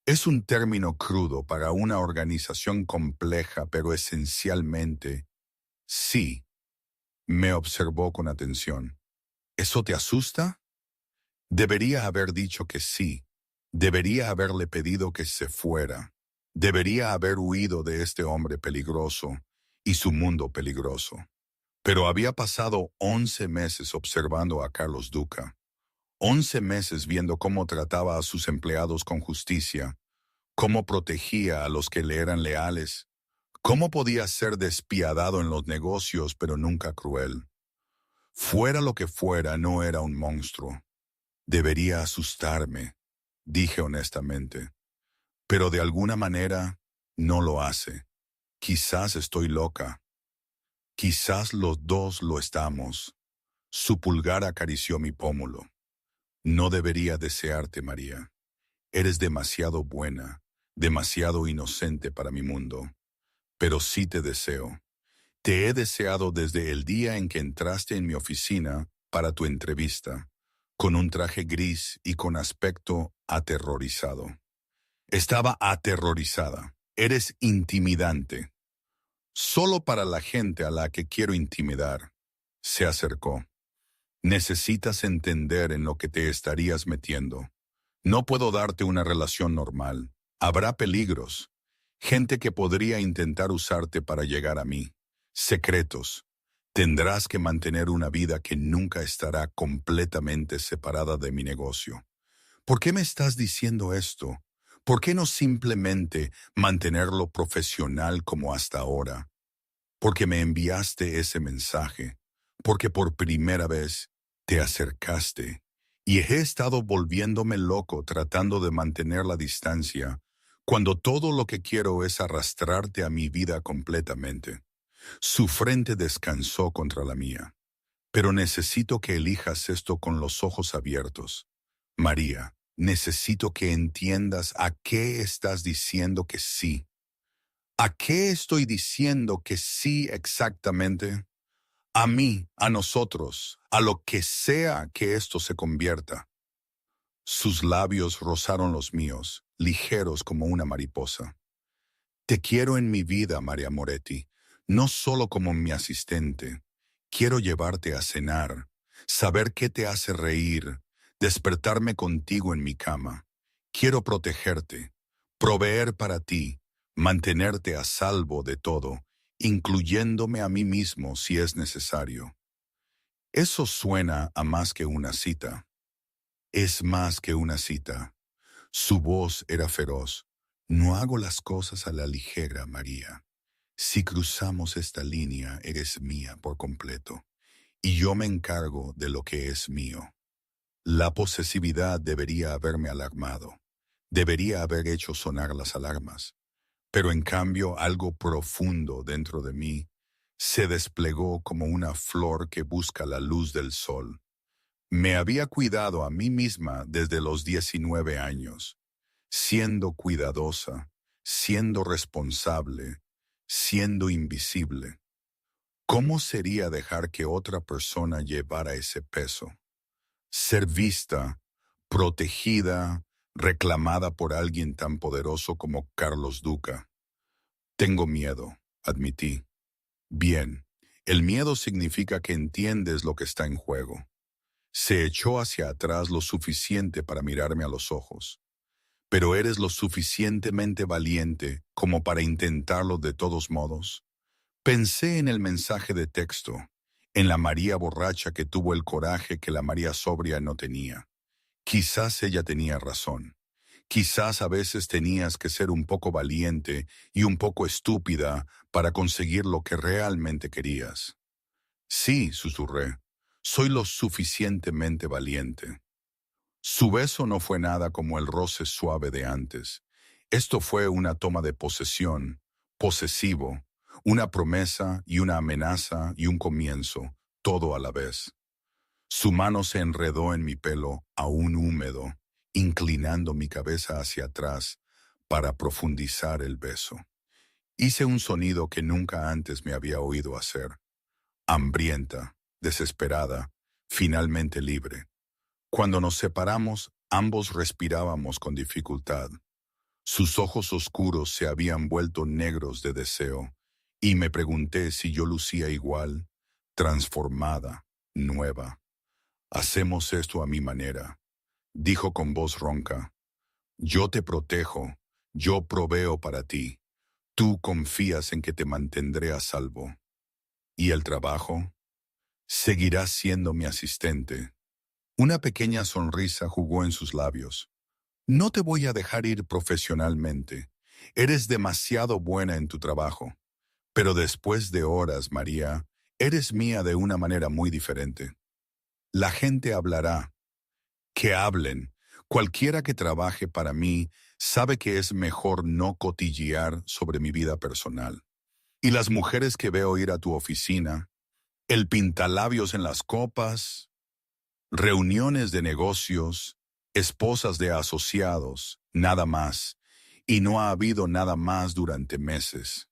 Es un término crudo para una organización compleja, pero esencialmente, sí, me observó con atención. ¿Eso te asusta? Debería haber dicho que sí. Debería haberle pedido que se fuera. Debería haber huido de este hombre peligroso y su mundo peligroso. Pero había pasado 11 meses observando a Carlos Duca. 11 meses viendo cómo trataba a sus empleados con justicia, cómo protegía a los que le eran leales, cómo podía ser despiadado en los negocios pero nunca cruel. Fuera lo que fuera, no era un monstruo. Debería asustarme, dije honestamente, pero de alguna manera no lo hace. Quizás estoy loca, quizás los dos lo estamos. Su pulgar acarició mi pómulo. No debería desearte, María. Eres demasiado buena, demasiado inocente para mi mundo. Pero sí te deseo. Te he deseado desde el día en que entraste en mi oficina para tu entrevista, con un traje gris y con aspecto aterrorizado. Estaba aterrorizada. Eres intimidante. Solo para la gente a la que quiero intimidar. Se acercó. Necesitas entender en lo que te estarías metiendo. No puedo darte una relación normal. Habrá peligros. Gente que podría intentar usarte para llegar a mí. Secretos. Tendrás que mantener una vida que nunca estará completamente separada de mi negocio. ¿Por qué me estás diciendo esto? ¿Por qué no simplemente mantenerlo profesional como hasta ahora? Porque me enviaste ese mensaje. Porque por primera vez te acercaste. Y he estado volviéndome loco tratando de mantener la distancia, cuando todo lo que quiero es arrastrarte a mi vida completamente. Su frente descansó contra la mía. Pero necesito que elijas esto con los ojos abiertos. María, necesito que entiendas a qué estás diciendo que sí. ¿A qué estoy diciendo que sí exactamente? A mí, a nosotros, a lo que sea que esto se convierta. Sus labios rozaron los míos, ligeros como una mariposa. Te quiero en mi vida, María Moretti, no solo como mi asistente. Quiero llevarte a cenar, saber qué te hace reír, despertarme contigo en mi cama. Quiero protegerte, proveer para ti, mantenerte a salvo de todo, incluyéndome a mí mismo si es necesario. Eso suena a más que una cita. Es más que una cita. Su voz era feroz. No hago las cosas a la ligera, María. Si cruzamos esta línea, eres mía por completo, y yo me encargo de lo que es mío. La posesividad debería haberme alarmado, debería haber hecho sonar las alarmas, pero en cambio algo profundo dentro de mí se desplegó como una flor que busca la luz del sol. Me había cuidado a mí misma desde los 19 años, siendo cuidadosa, siendo responsable, siendo invisible. ¿Cómo sería dejar que otra persona llevara ese peso? Ser vista, protegida, reclamada por alguien tan poderoso como Carlos Duca. Tengo miedo, admití. Bien, el miedo significa que entiendes lo que está en juego. Se echó hacia atrás lo suficiente para mirarme a los ojos. Pero eres lo suficientemente valiente como para intentarlo de todos modos. Pensé en el mensaje de texto, en la María borracha que tuvo el coraje que la María sobria no tenía. Quizás ella tenía razón. Quizás a veces tenías que ser un poco valiente y un poco estúpida para conseguir lo que realmente querías. Sí, susurré, soy lo suficientemente valiente. Su beso no fue nada como el roce suave de antes. Esto fue una toma de posesión, posesivo, una promesa y una amenaza y un comienzo, todo a la vez. Su mano se enredó en mi pelo, aún húmedo, inclinando mi cabeza hacia atrás para profundizar el beso. Hice un sonido que nunca antes me había oído hacer. Hambrienta, desesperada, finalmente libre. Cuando nos separamos, ambos respirábamos con dificultad. Sus ojos oscuros se habían vuelto negros de deseo, y me pregunté si yo lucía igual, transformada, nueva. Hacemos esto a mi manera, dijo con voz ronca. Yo te protejo, yo proveo para ti. Tú confías en que te mantendré a salvo. ¿Y el trabajo? Seguirás siendo mi asistente. Una pequeña sonrisa jugó en sus labios. No te voy a dejar ir profesionalmente. Eres demasiado buena en tu trabajo. Pero después de horas, María, eres mía de una manera muy diferente. La gente hablará. Que hablen. Cualquiera que trabaje para mí sabe que es mejor no cotillear sobre mi vida personal. Y las mujeres que veo ir a tu oficina, el pintalabios en las copas, reuniones de negocios, esposas de asociados, nada más. Y no ha habido nada más durante meses.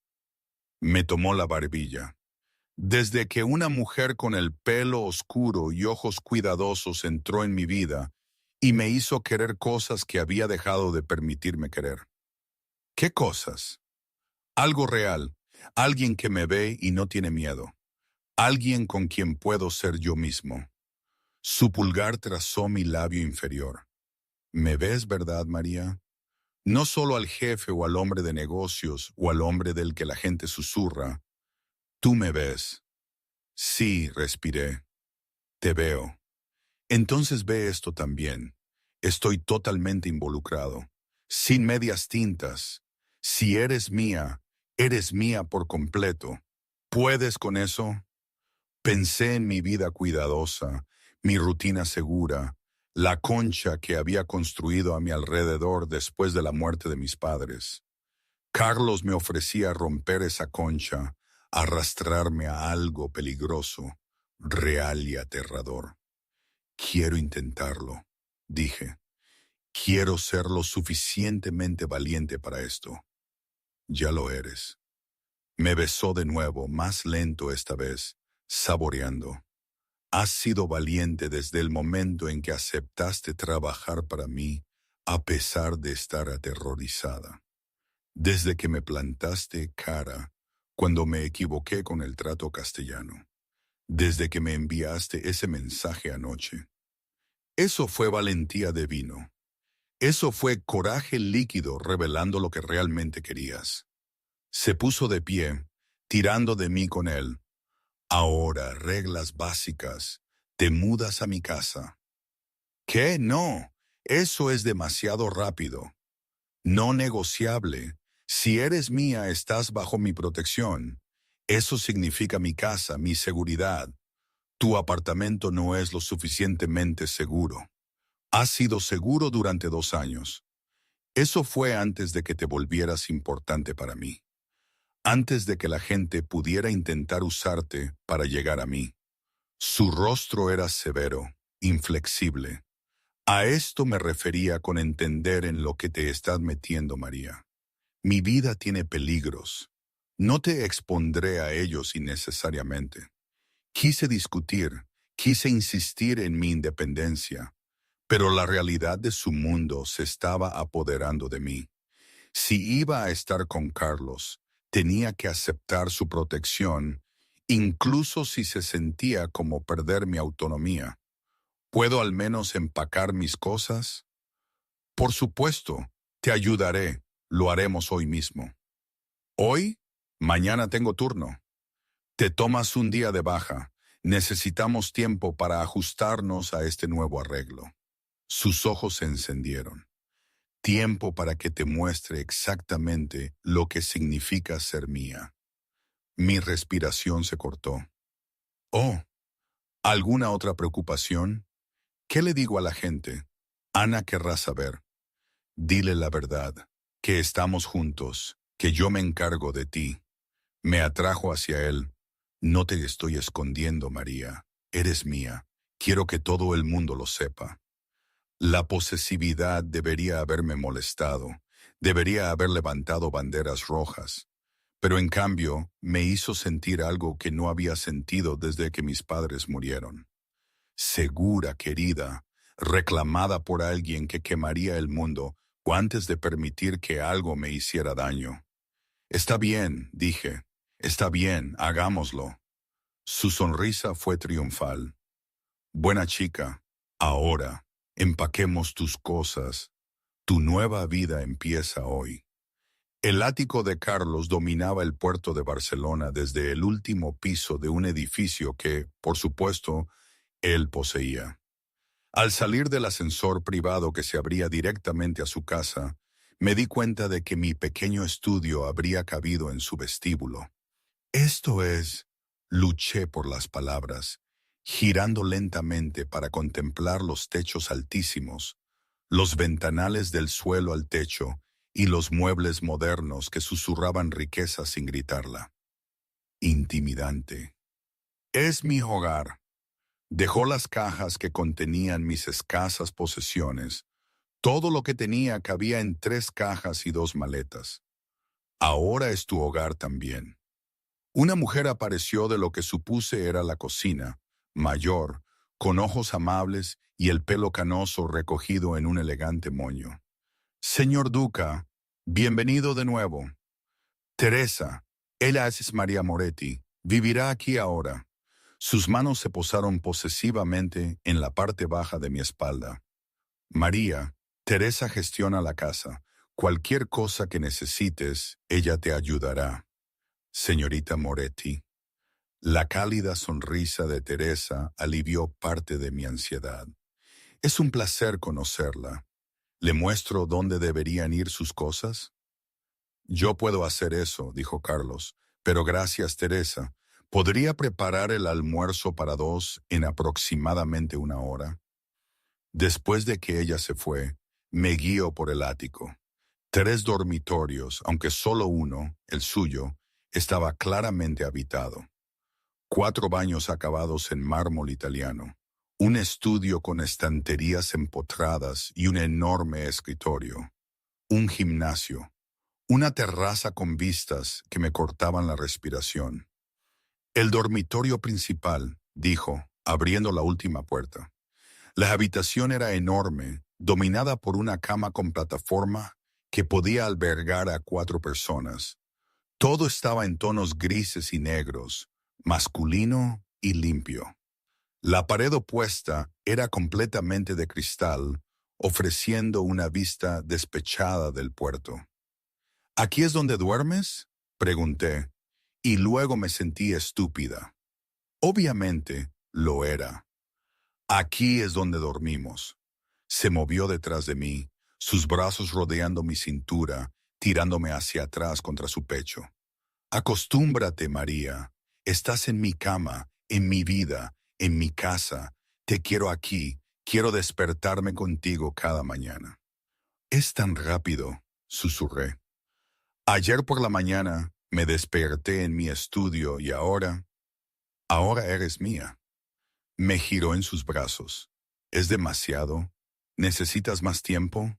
Me tomó la barbilla. Desde que una mujer con el pelo oscuro y ojos cuidadosos entró en mi vida y me hizo querer cosas que había dejado de permitirme querer. ¿Qué cosas? Algo real, alguien que me ve y no tiene miedo, alguien con quien puedo ser yo mismo. Su pulgar trazó mi labio inferior. ¿Me ves, verdad, María? No solo al jefe o al hombre de negocios o al hombre del que la gente susurra. Tú me ves. Sí, respiré. Te veo. Entonces ve esto también. Estoy totalmente involucrado. Sin medias tintas. Si eres mía por completo. ¿Puedes con eso? Pensé en mi vida cuidadosa, mi rutina segura, la concha que había construido a mi alrededor después de la muerte de mis padres. Carlos me ofrecía romper esa concha, arrastrarme a algo peligroso, real y aterrador. Quiero intentarlo, dije. Quiero ser lo suficientemente valiente para esto. Ya lo eres. Me besó de nuevo, más lento esta vez, saboreando. Has sido valiente desde el momento en que aceptaste trabajar para mí, a pesar de estar aterrorizada. Desde que me plantaste cara, cuando me equivoqué con el trato castellano. Desde que me enviaste ese mensaje anoche. Eso fue valentía de vino. Eso fue coraje líquido revelando lo que realmente querías. Se puso de pie, tirando de mí con él. Ahora, reglas básicas. Te mudas a mi casa. ¿Qué? No. Eso es demasiado rápido. No negociable. Si eres mía, estás bajo mi protección. Eso significa mi casa, mi seguridad. Tu apartamento no es lo suficientemente seguro. Has sido seguro durante 2 años. Eso fue antes de que te volvieras importante para mí. Antes de que la gente pudiera intentar usarte para llegar a mí. Su rostro era severo, inflexible. A esto me refería con entender en lo que te estás metiendo, María. Mi vida tiene peligros. No te expondré a ellos innecesariamente. Quise discutir, quise insistir en mi independencia, pero la realidad de su mundo se estaba apoderando de mí. Si iba a estar con Carlos, tenía que aceptar su protección, incluso si se sentía como perder mi autonomía. ¿Puedo al menos empacar mis cosas? Por supuesto, te ayudaré, lo haremos hoy mismo. ¿Hoy? Mañana tengo turno. Te tomas un día de baja. Necesitamos tiempo para ajustarnos a este nuevo arreglo. Sus ojos se encendieron. Tiempo para que te muestre exactamente lo que significa ser mía. Mi respiración se cortó. Oh, ¿alguna otra preocupación? ¿Qué le digo a la gente? Ana querrá saber. Dile la verdad, que estamos juntos, que yo me encargo de ti. Me atrajo hacia él. No te estoy escondiendo, María. Eres mía. Quiero que todo el mundo lo sepa. La posesividad debería haberme molestado, debería haber levantado banderas rojas, pero en cambio me hizo sentir algo que no había sentido desde que mis padres murieron. Segura, querida, reclamada por alguien que quemaría el mundo o antes de permitir que algo me hiciera daño. Está bien, dije. Está bien, hagámoslo. Su sonrisa fue triunfal. Buena chica, ahora, empaquemos tus cosas. Tu nueva vida empieza hoy. El ático de Carlos dominaba el puerto de Barcelona desde el último piso de un edificio que, por supuesto, él poseía. Al salir del ascensor privado que se abría directamente a su casa, me di cuenta de que mi pequeño estudio habría cabido en su vestíbulo. Esto es, luché por las palabras, girando lentamente para contemplar los techos altísimos, los ventanales del suelo al techo y los muebles modernos que susurraban riqueza sin gritarla. Intimidante. Es mi hogar. Dejó las cajas que contenían mis escasas posesiones. Todo lo que tenía cabía en 3 cajas y 2 maletas. Ahora es tu hogar también. Una mujer apareció de lo que supuse era la cocina, mayor, con ojos amables y el pelo canoso recogido en un elegante moño. Señor Duca, bienvenido de nuevo. Teresa, ella es María Moretti, vivirá aquí ahora. Sus manos se posaron posesivamente en la parte baja de mi espalda. María, Teresa gestiona la casa. Cualquier cosa que necesites, ella te ayudará. Señorita Moretti. La cálida sonrisa de Teresa alivió parte de mi ansiedad. Es un placer conocerla. ¿Le muestro dónde deberían ir sus cosas? Yo puedo hacer eso, dijo Carlos, pero gracias, Teresa. ¿Podría preparar el almuerzo para 2 en aproximadamente 1 hora? Después de que ella se fue, me guío por el ático. 3 dormitorios, aunque solo uno, el suyo, estaba claramente habitado. 4 baños acabados en mármol italiano. Un estudio con estanterías empotradas y un enorme escritorio. Un gimnasio. Una terraza con vistas que me cortaban la respiración. El dormitorio principal, dijo, abriendo la última puerta. La habitación era enorme, dominada por una cama con plataforma que podía albergar a 4 personas. Todo estaba en tonos grises y negros, masculino y limpio. La pared opuesta era completamente de cristal, ofreciendo una vista despechada del puerto. ¿Aquí es donde duermes?, pregunté, y luego me sentí estúpida. Obviamente, lo era. Aquí es donde dormimos. Se movió detrás de mí, sus brazos rodeando mi cintura, tirándome hacia atrás contra su pecho. Acostúmbrate, María. Estás en mi cama, en mi vida, en mi casa. Te quiero aquí. Quiero despertarme contigo cada mañana. Es tan rápido, susurré. Ayer por la mañana me desperté en mi estudio y ahora eres mía. Me giró en sus brazos. ¿Es demasiado? ¿Necesitas más tiempo?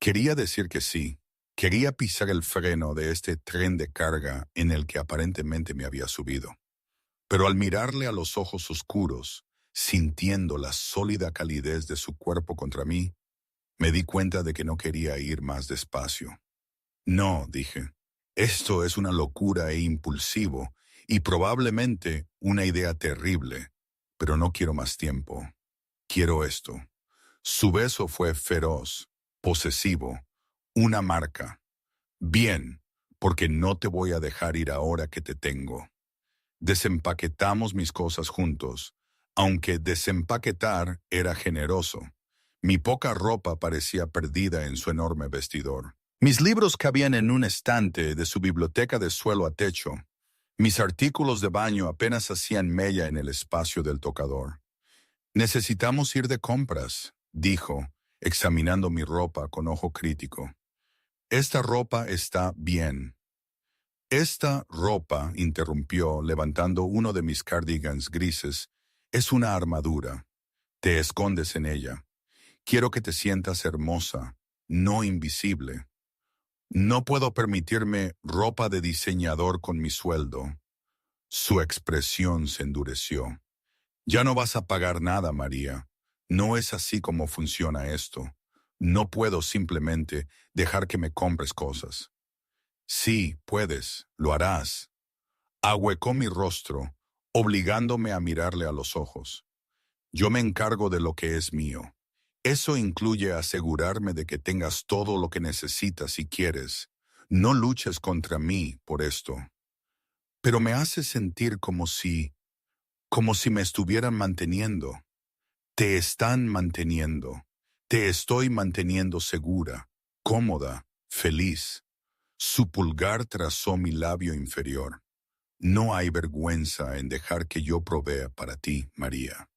Quería decir que sí. Quería pisar el freno de este tren de carga en el que aparentemente me había subido. Pero al mirarle a los ojos oscuros, sintiendo la sólida calidez de su cuerpo contra mí, me di cuenta de que no quería ir más despacio. No, dije, esto es una locura e impulsivo y probablemente una idea terrible, pero no quiero más tiempo. Quiero esto. Su beso fue feroz, posesivo, una marca. Bien, porque no te voy a dejar ir ahora que te tengo. Desempaquetamos mis cosas juntos, aunque desempaquetar era generoso. Mi poca ropa parecía perdida en su enorme vestidor. Mis libros cabían en un estante de su biblioteca de suelo a techo. Mis artículos de baño apenas hacían mella en el espacio del tocador. Necesitamos ir de compras, dijo, examinando mi ropa con ojo crítico. Esta ropa está bien. Esta ropa, interrumpió, levantando uno de mis cardigans grises, es una armadura. Te escondes en ella. Quiero que te sientas hermosa, no invisible. No puedo permitirme ropa de diseñador con mi sueldo. Su expresión se endureció. Ya no vas a pagar nada, María. No es así como funciona esto. No puedo simplemente dejar que me compres cosas. Sí, puedes, lo harás. Ahuecó mi rostro, obligándome a mirarle a los ojos. Yo me encargo de lo que es mío. Eso incluye asegurarme de que tengas todo lo que necesitas si quieres. No luches contra mí por esto. Pero me hace sentir como si me estuvieran manteniendo. Te están manteniendo. Te estoy manteniendo segura, cómoda, feliz. Su pulgar trazó mi labio inferior. No hay vergüenza en dejar que yo provea para ti, María.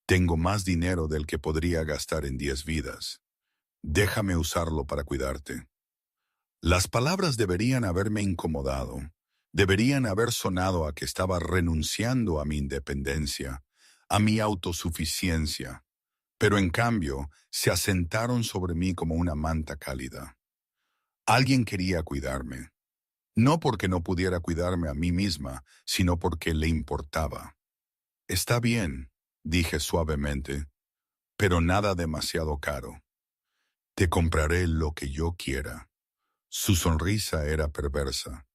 Tengo más dinero del que podría gastar en 10 vidas. Déjame usarlo para cuidarte. Las palabras deberían haberme incomodado. Deberían haber sonado a que estaba renunciando a mi independencia, a mi autosuficiencia. Pero en cambio, se asentaron sobre mí como una manta cálida. Alguien quería cuidarme. No porque no pudiera cuidarme a mí misma, sino porque le importaba. Está bien, dije suavemente, pero nada demasiado caro. Te compraré lo que yo quiera. Su sonrisa era perversa.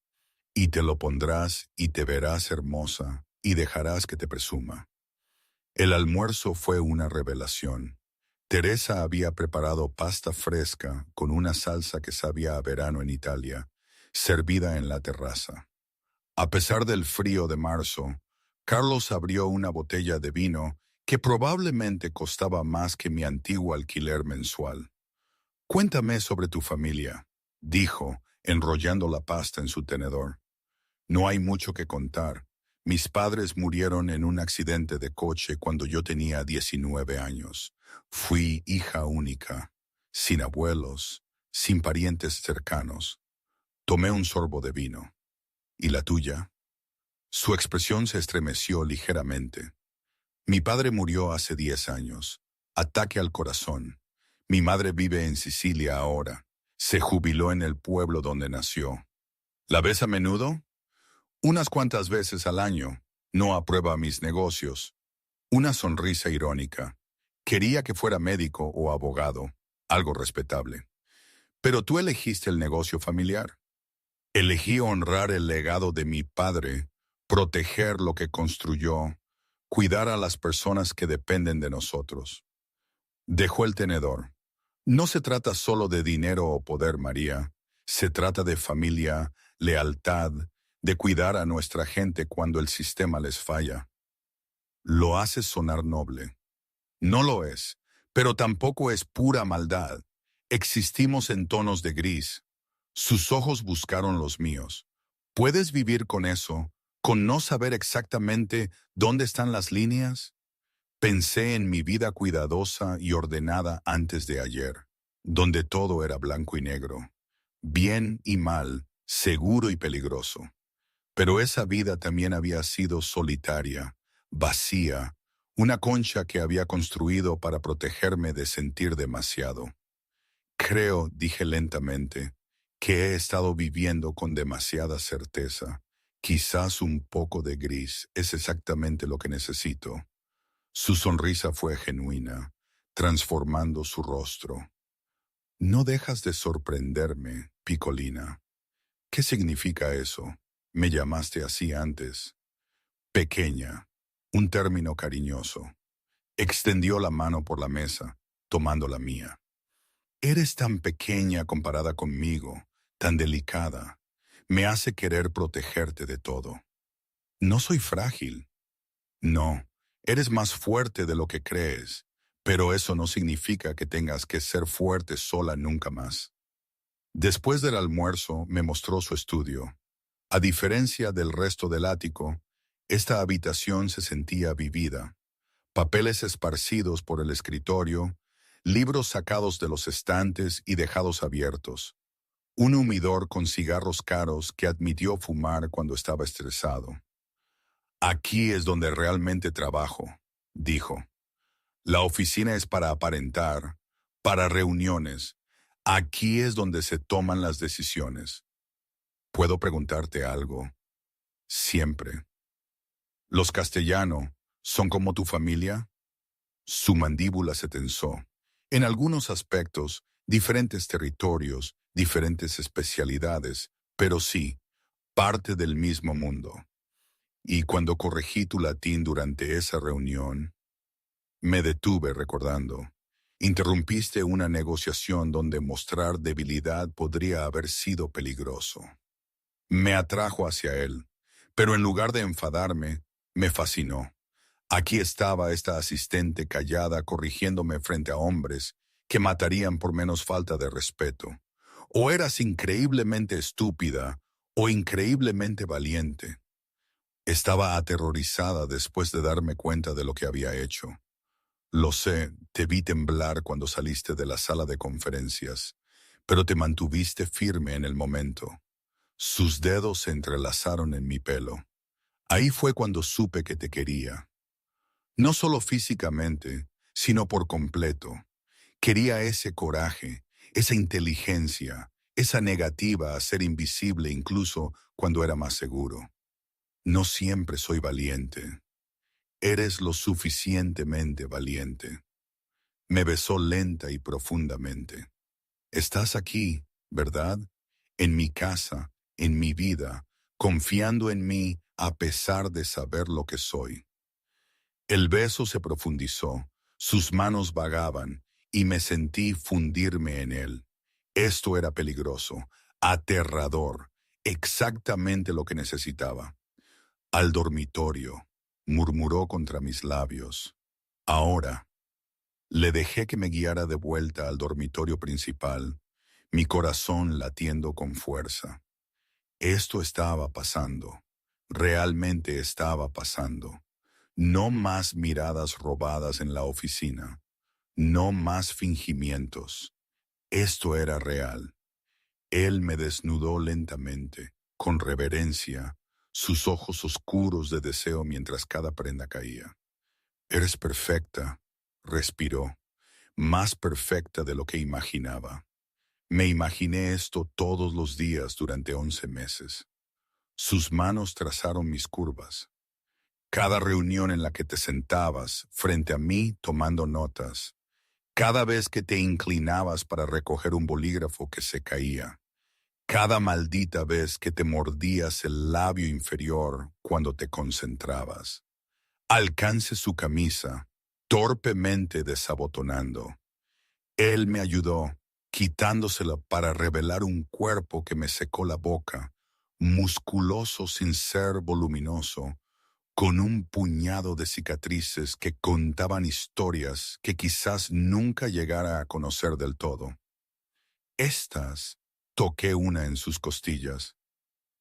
Y te lo pondrás y te verás hermosa y dejarás que te presuma. El almuerzo fue una revelación. Teresa había preparado pasta fresca con una salsa que sabía a verano en Italia, servida en la terraza. A pesar del frío de marzo, Carlos abrió una botella de vino que probablemente costaba más que mi antiguo alquiler mensual. Cuéntame sobre tu familia, dijo, enrollando la pasta en su tenedor. No hay mucho que contar. Mis padres murieron en un accidente de coche cuando yo tenía 19 años. Fui hija única, sin abuelos, sin parientes cercanos. Tomé un sorbo de vino. ¿Y la tuya? Su expresión se estremeció ligeramente. Mi padre murió hace 10 años. Ataque al corazón. Mi madre vive en Sicilia ahora. Se jubiló en el pueblo donde nació. ¿La ves a menudo? Unas cuantas veces al año. No aprueba mis negocios. Una sonrisa irónica. Quería que fuera médico o abogado, algo respetable. Pero tú elegiste el negocio familiar. Elegí honrar el legado de mi padre, proteger lo que construyó, cuidar a las personas que dependen de nosotros. Dejó el tenedor. No se trata solo de dinero o poder, María. Se trata de familia, lealtad, de cuidar a nuestra gente cuando el sistema les falla. Lo hace sonar noble. No lo es, pero tampoco es pura maldad. Existimos en tonos de gris. Sus ojos buscaron los míos. ¿Puedes vivir con eso, con no saber exactamente dónde están las líneas? Pensé en mi vida cuidadosa y ordenada antes de ayer, donde todo era blanco y negro, bien y mal, seguro y peligroso. Pero esa vida también había sido solitaria, vacía, una concha que había construido para protegerme de sentir demasiado. Creo, dije lentamente, que he estado viviendo con demasiada certeza. Quizás un poco de gris es exactamente lo que necesito. Su sonrisa fue genuina, transformando su rostro. No dejas de sorprenderme, Picolina. ¿Qué significa eso? Me llamaste así antes. Pequeña, un término cariñoso. Extendió la mano por la mesa, tomando la mía. Eres tan pequeña comparada conmigo, tan delicada. Me hace querer protegerte de todo. No soy frágil. No, eres más fuerte de lo que crees, pero eso no significa que tengas que ser fuerte sola nunca más. Después del almuerzo me mostró su estudio. A diferencia del resto del ático, esta habitación se sentía vivida. Papeles esparcidos por el escritorio, libros sacados de los estantes y dejados abiertos. Un humidor con cigarros caros que admitió fumar cuando estaba estresado. Aquí es donde realmente trabajo, dijo. La oficina es para aparentar, para reuniones. Aquí es donde se toman las decisiones. ¿Puedo preguntarte algo? Siempre. ¿Los castellanos son como tu familia? Su mandíbula se tensó. En algunos aspectos, diferentes territorios, diferentes especialidades, pero sí, parte del mismo mundo. Y cuando corregí tu latín durante esa reunión, me detuve recordando. Interrumpiste una negociación donde mostrar debilidad podría haber sido peligroso. Me atrajo hacia él, pero en lugar de enfadarme, me fascinó. Aquí estaba esta asistente callada corrigiéndome frente a hombres que matarían por menos falta de respeto. O eras increíblemente estúpida o increíblemente valiente. Estaba aterrorizada después de darme cuenta de lo que había hecho. Lo sé, te vi temblar cuando saliste de la sala de conferencias, pero te mantuviste firme en el momento. Sus dedos se entrelazaron en mi pelo. Ahí fue cuando supe que te quería. No solo físicamente, sino por completo. Quería ese coraje, esa inteligencia, esa negativa a ser invisible incluso cuando era más seguro. No siempre soy valiente. Eres lo suficientemente valiente. Me besó lenta y profundamente. Estás aquí, ¿verdad? En mi casa, en mi vida, confiando en mí a pesar de saber lo que soy. El beso se profundizó, sus manos vagaban y me sentí fundirme en él. Esto era peligroso, aterrador, exactamente lo que necesitaba. Al dormitorio, murmuró contra mis labios. Ahora, le dejé que me guiara de vuelta al dormitorio principal, mi corazón latiendo con fuerza. Esto estaba pasando, realmente estaba pasando. No más miradas robadas en la oficina, no más fingimientos. Esto era real. Él me desnudó lentamente, con reverencia, sus ojos oscuros de deseo mientras cada prenda caía. Eres perfecta, respiró, más perfecta de lo que imaginaba. Me imaginé esto todos los días durante 11 meses. Sus manos trazaron mis curvas. Cada reunión en la que te sentabas frente a mí tomando notas. Cada vez que te inclinabas para recoger un bolígrafo que se caía. Cada maldita vez que te mordías el labio inferior cuando te concentrabas. Alcance su camisa, torpemente desabotonando. Él me ayudó, quitándosela para revelar un cuerpo que me secó la boca, musculoso sin ser voluminoso, con un puñado de cicatrices que contaban historias que quizás nunca llegara a conocer del todo. Estas, toqué una en sus costillas.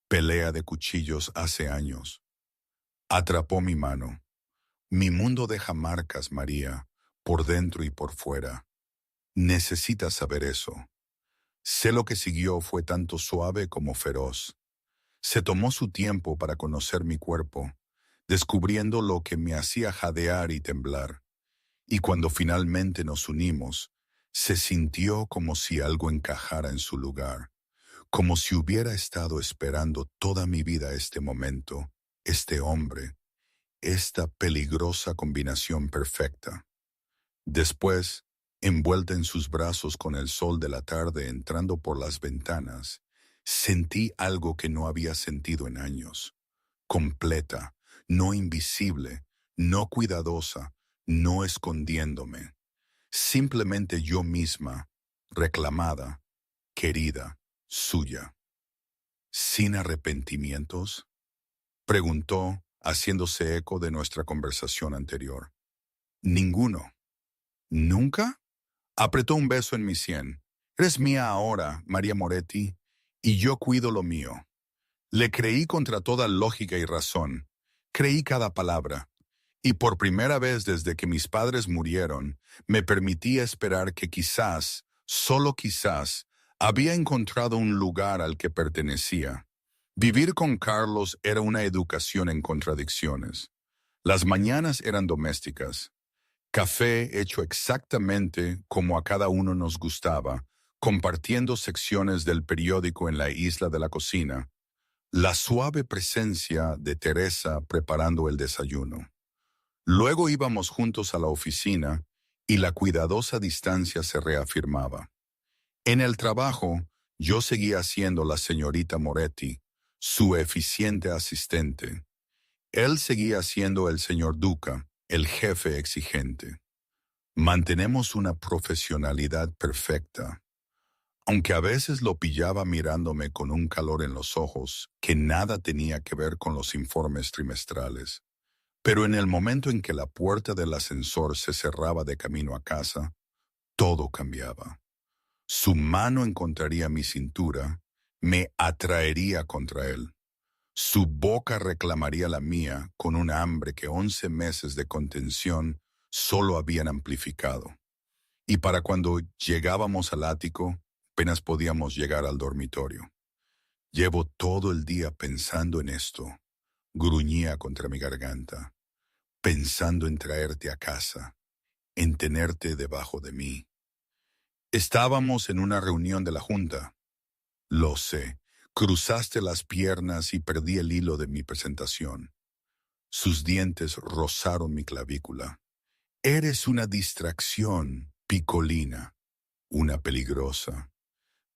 Pelea de cuchillos hace años. Atrapó mi mano. Mi mundo deja marcas, María, por dentro y por fuera. Necesitas saber eso. Sé lo que siguió fue tanto suave como feroz. Se tomó su tiempo para conocer mi cuerpo, descubriendo lo que me hacía jadear y temblar. Y cuando finalmente nos unimos, se sintió como si algo encajara en su lugar, como si hubiera estado esperando toda mi vida este momento, este hombre, esta peligrosa combinación perfecta. Después, envuelta en sus brazos con el sol de la tarde entrando por las ventanas, sentí algo que no había sentido en años. Completa, no invisible, no cuidadosa, no escondiéndome. Simplemente yo misma, reclamada, querida, suya. ¿Sin arrepentimientos? Preguntó, haciéndose eco de nuestra conversación anterior. Ninguno. ¿Nunca? Apretó un beso en mi sien. Eres mía ahora, María Moretti, y yo cuido lo mío. Le creí contra toda lógica y razón. Creí cada palabra. Y por primera vez desde que mis padres murieron, me permití esperar que quizás, solo quizás, había encontrado un lugar al que pertenecía. Vivir con Carlos era una educación en contradicciones. Las mañanas eran domésticas. Café hecho exactamente como a cada uno nos gustaba, compartiendo secciones del periódico en la isla de la cocina. La suave presencia de Teresa preparando el desayuno. Luego íbamos juntos a la oficina y la cuidadosa distancia se reafirmaba. En el trabajo, yo seguía siendo la señorita Moretti, su eficiente asistente. Él seguía siendo el señor Duca, el jefe exigente. Mantenemos una profesionalidad perfecta. Aunque a veces lo pillaba mirándome con un calor en los ojos que nada tenía que ver con los informes trimestrales. Pero en el momento en que la puerta del ascensor se cerraba de camino a casa, todo cambiaba. Su mano encontraría mi cintura, me atraería contra él. Su boca reclamaría la mía con un hambre que 11 meses de contención solo habían amplificado. Y para cuando llegábamos al ático, apenas podíamos llegar al dormitorio. Llevo todo el día pensando en esto, gruñía contra mi garganta, pensando en traerte a casa, en tenerte debajo de mí. Estábamos en una reunión de la junta. Lo sé, cruzaste las piernas y perdí el hilo de mi presentación. Sus dientes rozaron mi clavícula. Eres una distracción, picolina, una peligrosa.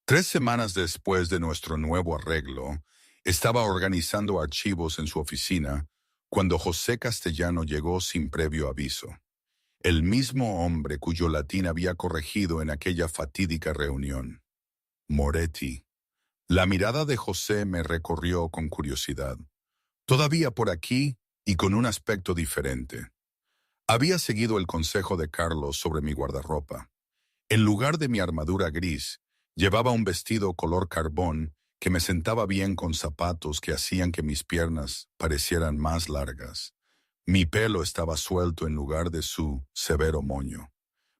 3 semanas después de nuestro nuevo arreglo, estaba organizando archivos en su oficina cuando José Castellano llegó sin previo aviso. El mismo hombre cuyo latín había corregido en aquella fatídica reunión. Moretti. La mirada de José me recorrió con curiosidad. Todavía por aquí y con un aspecto diferente. Había seguido el consejo de Carlos sobre mi guardarropa. En lugar de mi armadura gris, llevaba un vestido color carbón que me sentaba bien con zapatos que hacían que mis piernas parecieran más largas. Mi pelo estaba suelto en lugar de su severo moño.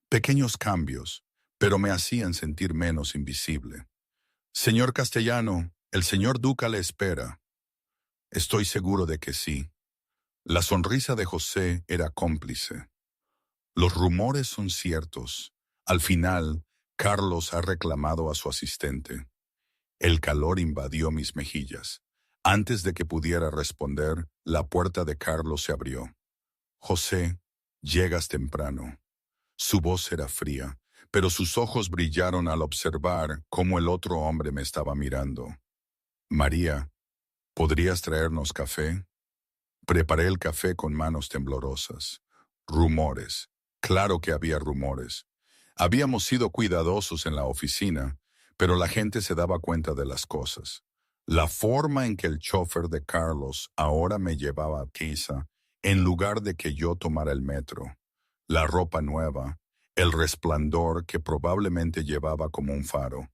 Pequeños cambios, pero me hacían sentir menos invisible. Señor Castellano, el señor Duca le espera. Estoy seguro de que sí. La sonrisa de José era cómplice. Los rumores son ciertos. Al final, Carlos ha reclamado a su asistente. El calor invadió mis mejillas. Antes de que pudiera responder, la puerta de Carlos se abrió. José, llegas temprano. Su voz era fría, pero sus ojos brillaron al observar cómo el otro hombre me estaba mirando. María, ¿podrías traernos café? Preparé el café con manos temblorosas. Rumores. Claro que había rumores. Habíamos sido cuidadosos en la oficina, pero la gente se daba cuenta de las cosas. La forma en que el chofer de Carlos ahora me llevaba a casa, en lugar de que yo tomara el metro. La ropa nueva, el resplandor que probablemente llevaba como un faro.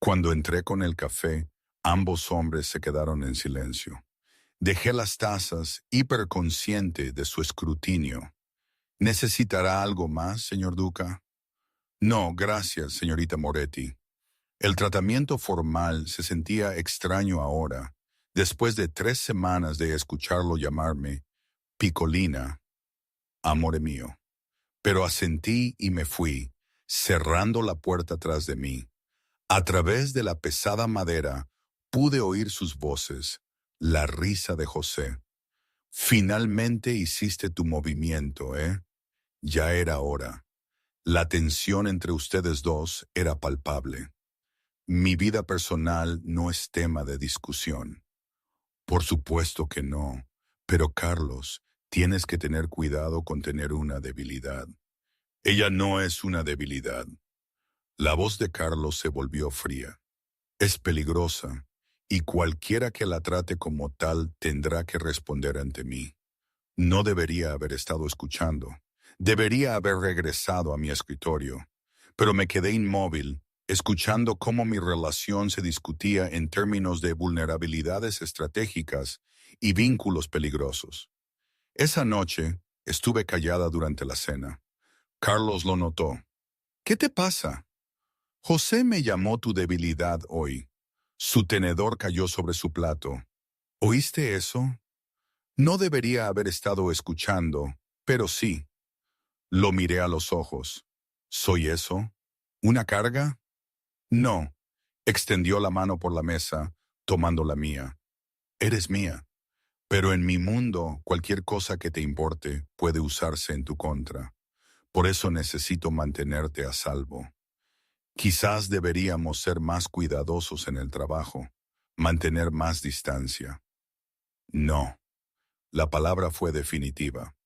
Cuando entré con el café, ambos hombres se quedaron en silencio. Dejé las tazas, hiperconsciente de su escrutinio. ¿Necesitará algo más, señor Duca? No, gracias, señorita Moretti. El tratamiento formal se sentía extraño ahora, después de 3 semanas de escucharlo llamarme picolina, amore mío. Pero asentí y me fui, cerrando la puerta tras de mí. A través de la pesada madera pude oír sus voces, la risa de José. Finalmente hiciste tu movimiento, ¿eh? Ya era hora. La tensión entre ustedes dos era palpable. Mi vida personal no es tema de discusión. Por supuesto que no. Pero Carlos, tienes que tener cuidado con tener una debilidad. Ella no es una debilidad. La voz de Carlos se volvió fría. Es peligrosa, y cualquiera que la trate como tal tendrá que responder ante mí. No debería haber estado escuchando. Debería haber regresado a mi escritorio. Pero me quedé inmóvil, escuchando cómo mi relación se discutía en términos de vulnerabilidades estratégicas y vínculos peligrosos. Esa noche estuve callada durante la cena. Carlos lo notó. ¿Qué te pasa? José me llamó tu debilidad hoy. Su tenedor cayó sobre su plato. ¿Oíste eso? No debería haber estado escuchando, pero sí. Lo miré a los ojos. ¿Soy eso? ¿Una carga? No. Extendió la mano por la mesa, tomando la mía. Eres mía. Pero en mi mundo, cualquier cosa que te importe puede usarse en tu contra. Por eso necesito mantenerte a salvo. Quizás deberíamos ser más cuidadosos en el trabajo, mantener más distancia. No, la palabra fue definitiva.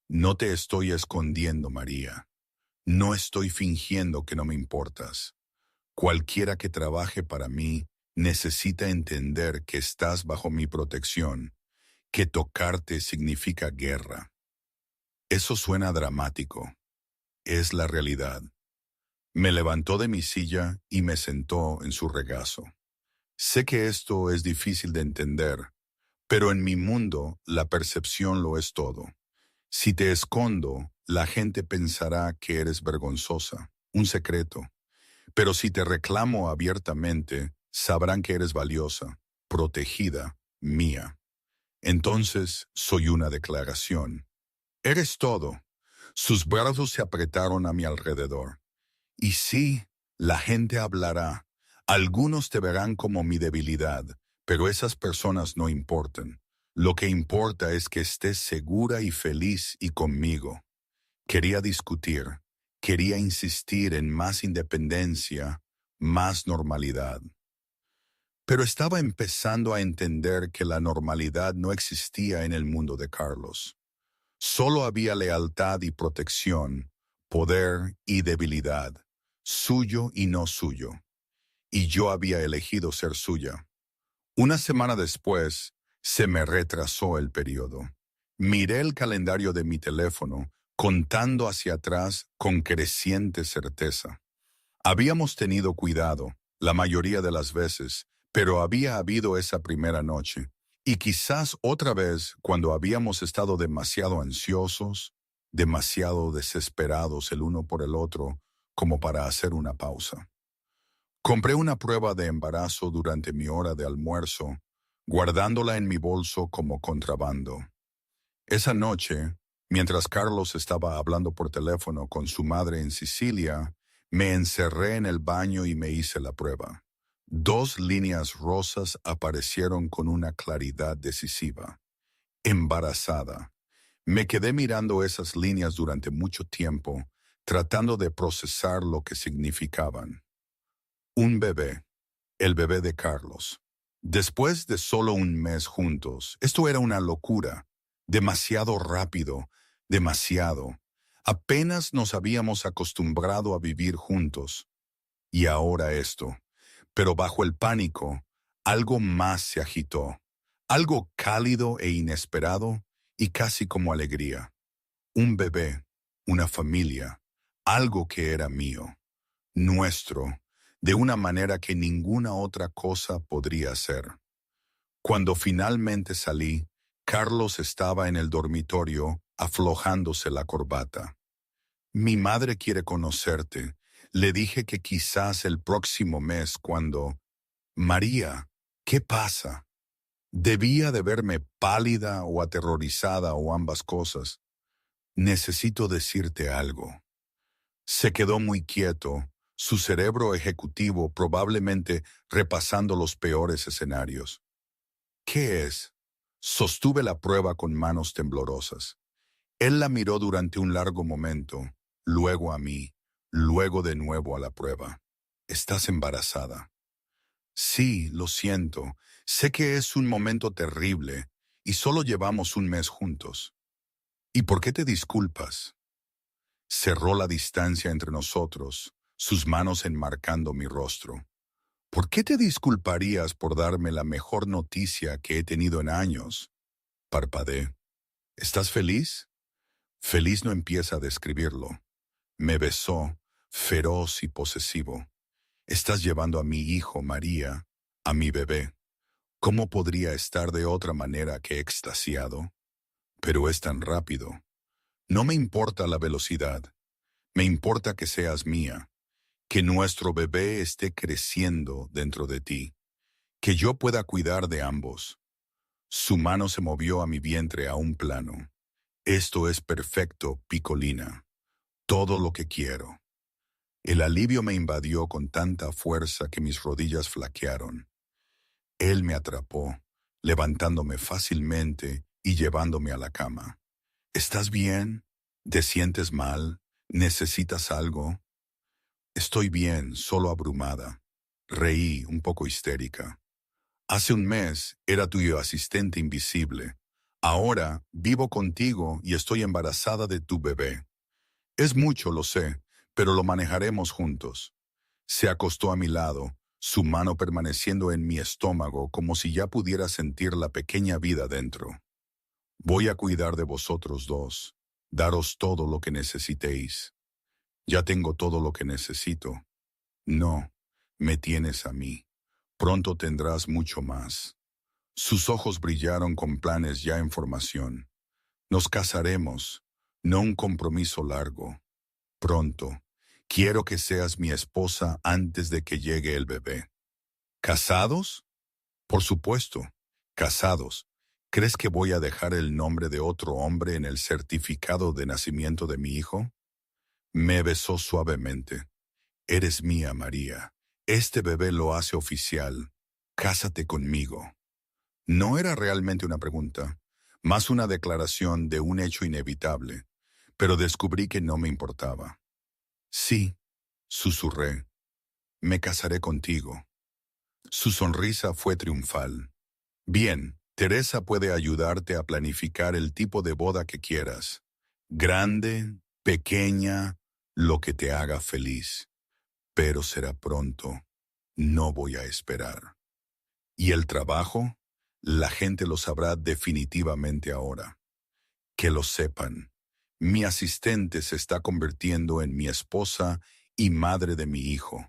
No te estoy escondiendo, María. No estoy fingiendo que no me importas. Cualquiera que trabaje para mí necesita entender que estás bajo mi protección, que tocarte significa guerra. Eso suena dramático. Es la realidad. Me levantó de mi silla y me sentó en su regazo. Sé que esto es difícil de entender, pero en mi mundo la percepción lo es todo. Si te escondo, la gente pensará que eres vergonzosa, un secreto. Pero si te reclamo abiertamente, sabrán que eres valiosa, protegida, mía. Entonces soy una declaración. Eres todo. Sus brazos se apretaron a mi alrededor. Y sí, la gente hablará. Algunos te verán como mi debilidad, pero esas personas no importan. Lo que importa es que estés segura y feliz y conmigo. Quería discutir, quería insistir en más independencia, más normalidad. Pero estaba empezando a entender que la normalidad no existía en el mundo de Carlos. Solo había lealtad y protección, poder y debilidad, suyo y no suyo. Y yo había elegido ser suya. Una semana después, se me retrasó el periodo. Miré el calendario de mi teléfono, contando hacia atrás con creciente certeza. Habíamos tenido cuidado, la mayoría de las veces, pero había habido esa primera noche. Y quizás otra vez cuando habíamos estado demasiado ansiosos, demasiado desesperados el uno por el otro, como para hacer una pausa. Compré una prueba de embarazo durante mi hora de almuerzo, guardándola en mi bolso como contrabando. Esa noche, mientras Carlos estaba hablando por teléfono con su madre en Sicilia, me encerré en el baño y me hice la prueba. 2 líneas rosas aparecieron con una claridad decisiva. Embarazada. Me quedé mirando esas líneas durante mucho tiempo, tratando de procesar lo que significaban. Un bebé, el bebé de Carlos. Después de solo un mes juntos, esto era una locura. Demasiado rápido, demasiado. Apenas nos habíamos acostumbrado a vivir juntos. Y ahora esto. Pero bajo el pánico, algo más se agitó. Algo cálido e inesperado y casi como alegría. Un bebé, una familia, algo que era mío, nuestro, de una manera que ninguna otra cosa podría ser. Cuando finalmente salí, Carlos estaba en el dormitorio aflojándose la corbata. Mi madre quiere conocerte. Le dije que quizás el próximo mes cuando... María, ¿qué pasa? Debía de verme pálida o aterrorizada o ambas cosas. Necesito decirte algo. Se quedó muy quieto, su cerebro ejecutivo probablemente repasando los peores escenarios. ¿Qué es? Sostuve la prueba con manos temblorosas. Él la miró durante un largo momento, luego a mí, luego de nuevo a la prueba. ¿Estás embarazada? Sí, lo siento. Sé que es un momento terrible y solo llevamos un mes juntos. ¿Y por qué te disculpas? Cerró la distancia entre nosotros, sus manos enmarcando mi rostro. ¿Por qué te disculparías por darme la mejor noticia que he tenido en años? Parpadeé. ¿Estás feliz? Feliz no empieza a describirlo. Me besó, feroz y posesivo. Estás llevando a mi hijo, María, a mi bebé. ¿Cómo podría estar de otra manera que extasiado? Pero es tan rápido. No me importa la velocidad. Me importa que seas mía, que nuestro bebé esté creciendo dentro de ti, que yo pueda cuidar de ambos. Su mano se movió a mi vientre a un plano. Esto es perfecto, Picolina. Todo lo que quiero. El alivio me invadió con tanta fuerza que mis rodillas flaquearon. Él me atrapó, levantándome fácilmente y llevándome a la cama. ¿Estás bien? ¿Te sientes mal? ¿Necesitas algo? Estoy bien, solo abrumada. Reí, un poco histérica. Hace un mes era tu asistente invisible. Ahora vivo contigo y estoy embarazada de tu bebé. Es mucho, lo sé, pero lo manejaremos juntos. Se acostó a mi lado, su mano permaneciendo en mi estómago como si ya pudiera sentir la pequeña vida dentro. Voy a cuidar de vosotros dos, daros todo lo que necesitéis. Ya tengo todo lo que necesito. No, me tienes a mí. Pronto tendrás mucho más. Sus ojos brillaron con planes ya en formación. Nos casaremos, no un compromiso largo. Pronto. Quiero que seas mi esposa antes de que llegue el bebé. ¿Casados? Por supuesto, casados. ¿Crees que voy a dejar el nombre de otro hombre en el certificado de nacimiento de mi hijo? Me besó suavemente. Eres mía, María. Este bebé lo hace oficial. Cásate conmigo. No era realmente una pregunta, más una declaración de un hecho inevitable, pero descubrí que no me importaba. Sí, susurré, me casaré contigo. Su sonrisa fue triunfal. Bien, Teresa puede ayudarte a planificar el tipo de boda que quieras. Grande, pequeña, lo que te haga feliz. Pero será pronto. No voy a esperar. ¿Y el trabajo? La gente lo sabrá definitivamente ahora. Que lo sepan. Mi asistente se está convirtiendo en mi esposa y madre de mi hijo.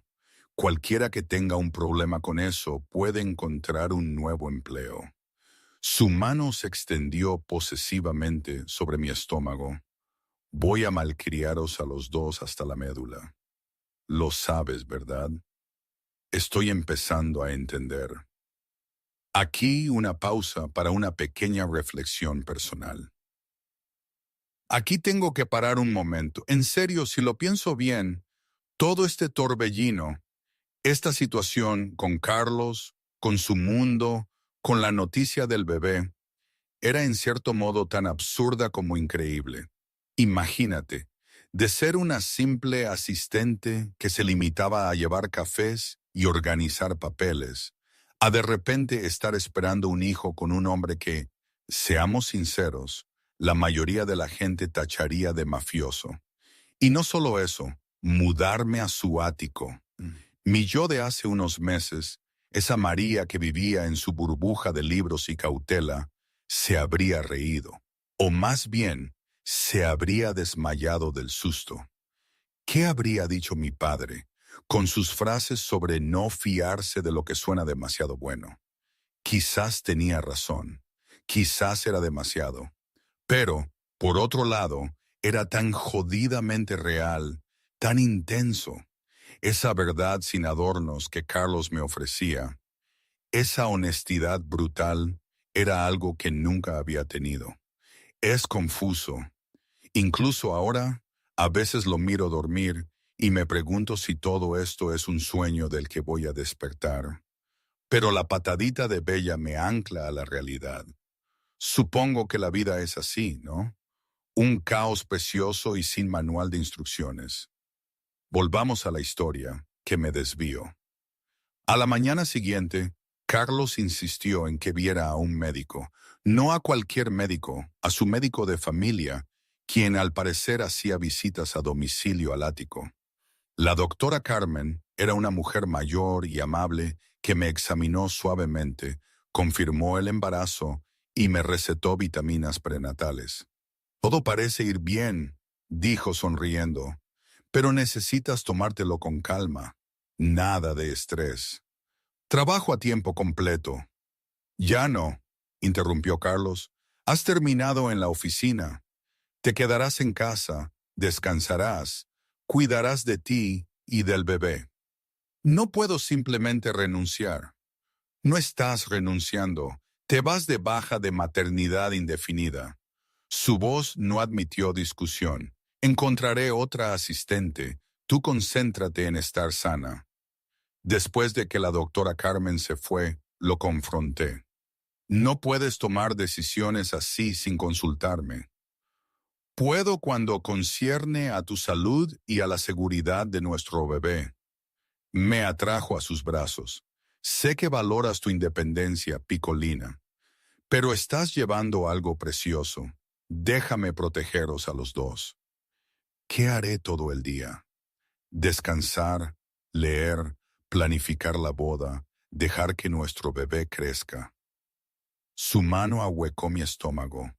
Cualquiera que tenga un problema con eso puede encontrar un nuevo empleo. Su mano se extendió posesivamente sobre mi estómago. Voy a malcriaros a los dos hasta la médula. Lo sabes, ¿verdad? Estoy empezando a entender. Aquí una pausa para una pequeña reflexión personal. Aquí tengo que parar un momento. En serio, si lo pienso bien, todo este torbellino, esta situación con Carlos, con su mundo, con la noticia del bebé, era en cierto modo tan absurda como increíble. Imagínate, de ser una simple asistente que se limitaba a llevar cafés y organizar papeles, a de repente estar esperando un hijo con un hombre que, seamos sinceros, la mayoría de la gente tacharía de mafioso. Y no solo eso, mudarme a su ático. Mi yo de hace unos meses, esa María que vivía en su burbuja de libros y cautela, se habría reído, o más bien, se habría desmayado del susto. ¿Qué habría dicho mi padre con sus frases sobre no fiarse de lo que suena demasiado bueno? Quizás tenía razón, quizás era demasiado, pero, por otro lado, era tan jodidamente real, tan intenso. Esa verdad sin adornos que Carlos me ofrecía, esa honestidad brutal, era algo que nunca había tenido. Es confuso. Incluso ahora, a veces lo miro dormir y me pregunto si todo esto es un sueño del que voy a despertar. Pero la patadita de Bella me ancla a la realidad. Supongo que la vida es así, ¿no? Un caos precioso y sin manual de instrucciones. Volvamos a la historia, que me desvío. A la mañana siguiente, Carlos insistió en que viera a un médico, no a cualquier médico, a su médico de familia, quien al parecer hacía visitas a domicilio al ático. La doctora Carmen era una mujer mayor y amable que me examinó suavemente, confirmó el embarazo y me recetó vitaminas prenatales. Todo parece ir bien, dijo sonriendo, pero necesitas tomártelo con calma. Nada de estrés. Trabajo a tiempo completo. Ya no, interrumpió Carlos. Has terminado en la oficina. Te quedarás en casa, descansarás, cuidarás de ti y del bebé. No puedo simplemente renunciar. No estás renunciando. Te vas de baja de maternidad indefinida. Su voz no admitió discusión. Encontraré otra asistente. Tú concéntrate en estar sana. Después de que la doctora Carmen se fue, lo confronté. No puedes tomar decisiones así sin consultarme. Puedo cuando concierne a tu salud y a la seguridad de nuestro bebé. Me atrajo a sus brazos. Sé que valoras tu independencia, Picolina, pero estás llevando algo precioso. Déjame protegeros a los dos. ¿Qué haré todo el día? Descansar, leer, planificar la boda, dejar que nuestro bebé crezca. Su mano ahuecó mi estómago.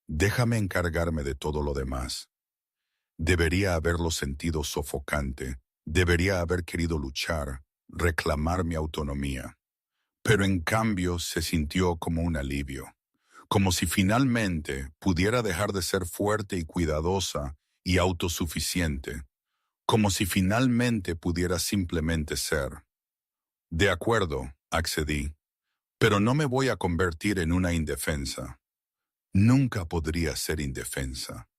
Déjame encargarme de todo lo demás. Debería haberlo sentido sofocante. Debería haber querido luchar, reclamar mi autonomía. Pero en cambio se sintió como un alivio. Como si finalmente pudiera dejar de ser fuerte y cuidadosa y autosuficiente. Como si finalmente pudiera simplemente ser. De acuerdo, accedí. Pero no me voy a convertir en una indefensa. Nunca podría ser indefensa.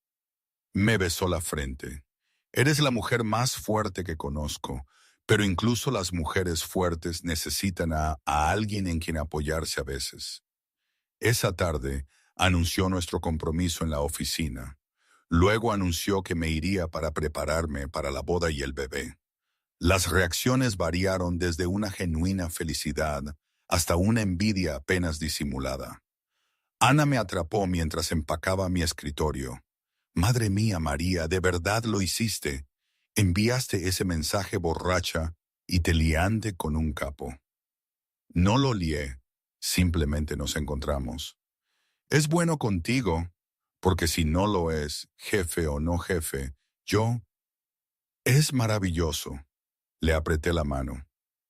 Me besó la frente. Eres la mujer más fuerte que conozco, pero incluso las mujeres fuertes necesitan a alguien en quien apoyarse a veces. Esa tarde anunció nuestro compromiso en la oficina. Luego anunció que me iría para prepararme para la boda y el bebé. Las reacciones variaron desde una genuina felicidad hasta una envidia apenas disimulada. Ana me atrapó mientras empacaba mi escritorio. Madre mía, María, ¿de verdad lo hiciste? Enviaste ese mensaje borracha y te liaste con un capo. No lo lié, simplemente nos encontramos. Es bueno contigo, porque si no lo es, jefe o no jefe, yo... Es maravilloso. Le apreté la mano.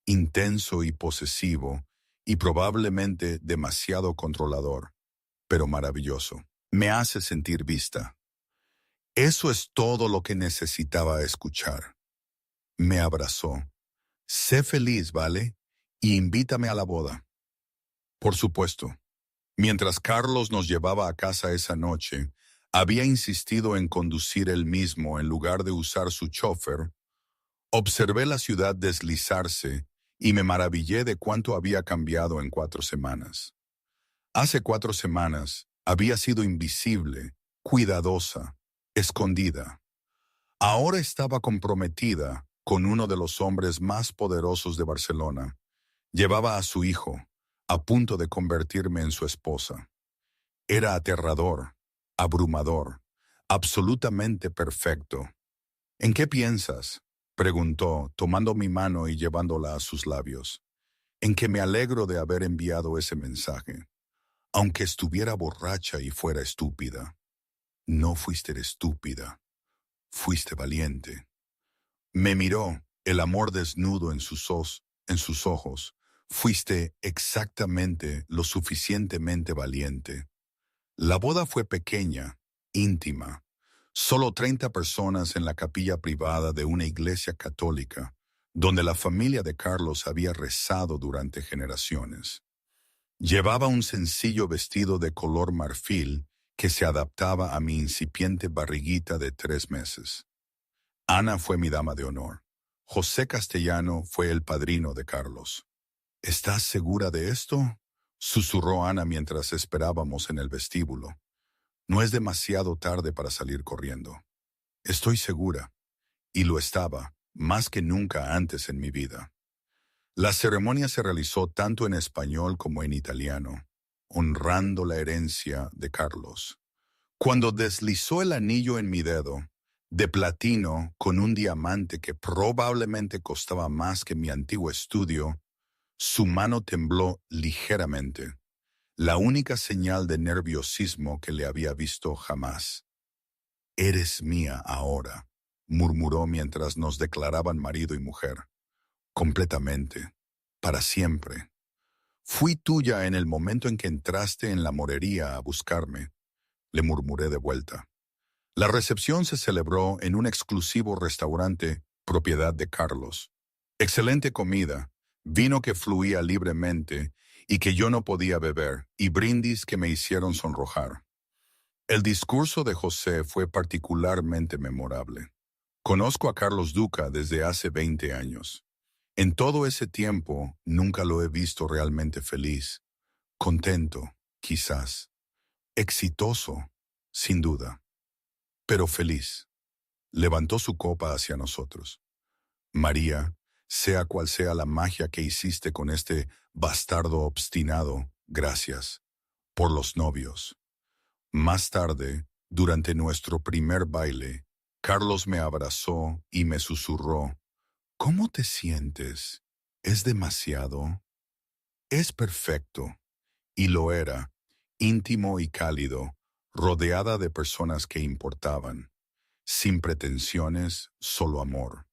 Intenso y posesivo, y probablemente demasiado controlador, pero maravilloso. Me hace sentir vista. Eso es todo lo que necesitaba escuchar. Me abrazó. Sé feliz, ¿vale? Y invítame a la boda. Por supuesto. Mientras Carlos nos llevaba a casa esa noche, había insistido en conducir él mismo en lugar de usar su chofer. Observé la ciudad deslizarse y me maravillé de cuánto había cambiado en 4 semanas. Hace 4 semanas había sido invisible, cuidadosa, escondida. Ahora estaba comprometida con uno de los hombres más poderosos de Barcelona. Llevaba a su hijo, a punto de convertirme en su esposa. Era aterrador, abrumador, absolutamente perfecto. ¿En qué piensas?, preguntó, tomando mi mano y llevándola a sus labios. En que me alegro de haber enviado ese mensaje. Aunque estuviera borracha y fuera estúpida. No fuiste estúpida. Fuiste valiente. Me miró, el amor desnudo en sus ojos. Fuiste exactamente lo suficientemente valiente. La boda fue pequeña, íntima. Solo 30 personas en la capilla privada de una iglesia católica, donde la familia de Carlos había rezado durante generaciones. Llevaba un sencillo vestido de color marfil que se adaptaba a mi incipiente barriguita de 3 meses. Ana fue mi dama de honor. José Castellano fue el padrino de Carlos. ¿Estás segura de esto?, susurró Ana mientras esperábamos en el vestíbulo. No es demasiado tarde para salir corriendo. Estoy segura, y lo estaba, más que nunca antes en mi vida. La ceremonia se realizó tanto en español como en italiano, honrando la herencia de Carlos. Cuando deslizó el anillo en mi dedo, de platino con un diamante que probablemente costaba más que mi antiguo estudio, su mano tembló ligeramente, la única señal de nerviosismo que le había visto jamás. «Eres mía ahora», murmuró mientras nos declaraban marido y mujer. «Completamente, para siempre. Fui tuya en el momento en que entraste en la morería a buscarme», le murmuré de vuelta. La recepción se celebró en un exclusivo restaurante propiedad de Carlos. Excelente comida, vino que fluía libremente y que yo no podía beber, y brindis que me hicieron sonrojar. El discurso de José fue particularmente memorable. Conozco a Carlos Duca desde hace 20 años. En todo ese tiempo nunca lo he visto realmente feliz, contento, quizás, exitoso, sin duda. pero feliz. Levantó su copa hacia nosotros. María, sea cual sea la magia que hiciste con este bastardo obstinado, gracias. Por los novios. Más tarde, durante nuestro primer baile, Carlos me abrazó y me susurró, ¿cómo te sientes? ¿Es demasiado? Es perfecto. Y lo era, íntimo y cálido, rodeada de personas que importaban, sin pretensiones, solo amor.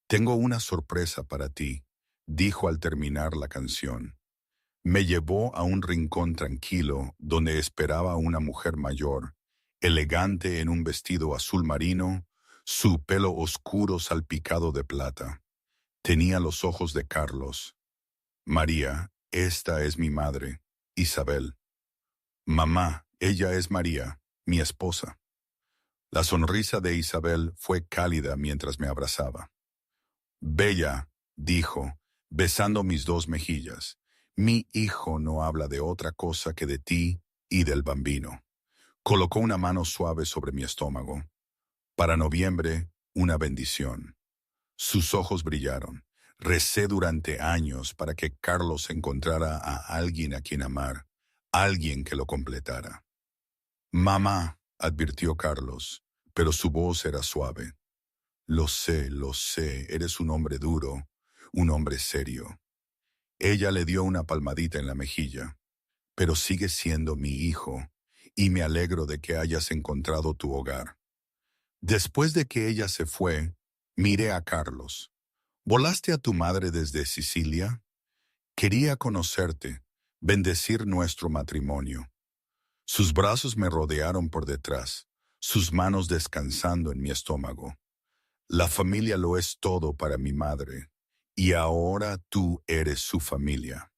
Tengo una sorpresa para ti, dijo al terminar la canción. Me llevó a un rincón tranquilo donde esperaba una mujer mayor, elegante en un vestido azul marino, su pelo oscuro salpicado de plata. Tenía los ojos de Carlos. María, esta es mi madre, Isabel. Mamá, ella es María, mi esposa. La sonrisa de Isabel fue cálida mientras me abrazaba. Bella, dijo, besando mis dos mejillas, mi hijo no habla de otra cosa que de ti y del bambino. Colocó una mano suave sobre mi estómago. Para noviembre, una bendición. Sus ojos brillaron. Recé durante años para que Carlos encontrara a alguien a quien amar, alguien que lo completara. Mamá, advirtió Carlos, pero su voz era suave. Lo sé, eres un hombre duro, un hombre serio. Ella le dio una palmadita en la mejilla. Pero sigues siendo mi hijo, y me alegro de que hayas encontrado tu hogar. Después de que ella se fue, miré a Carlos. ¿Volaste a tu madre desde Sicilia? Quería conocerte, bendecir nuestro matrimonio. Sus brazos me rodearon por detrás, sus manos descansando en mi estómago. La familia lo es todo para mi madre, y ahora tú eres su familia.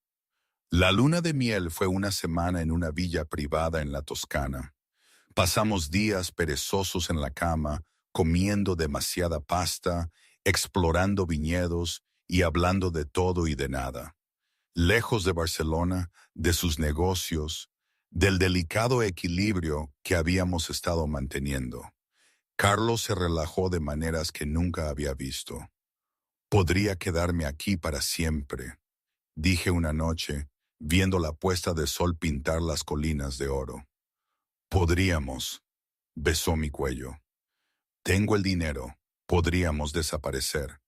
La luna de miel fue una semana en una villa privada en la Toscana. Pasamos días perezosos en la cama, comiendo demasiada pasta, explorando viñedos y hablando de todo y de nada. Lejos de Barcelona, de sus negocios, del delicado equilibrio que habíamos estado manteniendo. Carlos se relajó de maneras que nunca había visto. Podría quedarme aquí para siempre, dije una noche, viendo la puesta de sol pintar las colinas de oro. Podríamos, besó mi cuello. Tengo el dinero, podríamos desaparecer.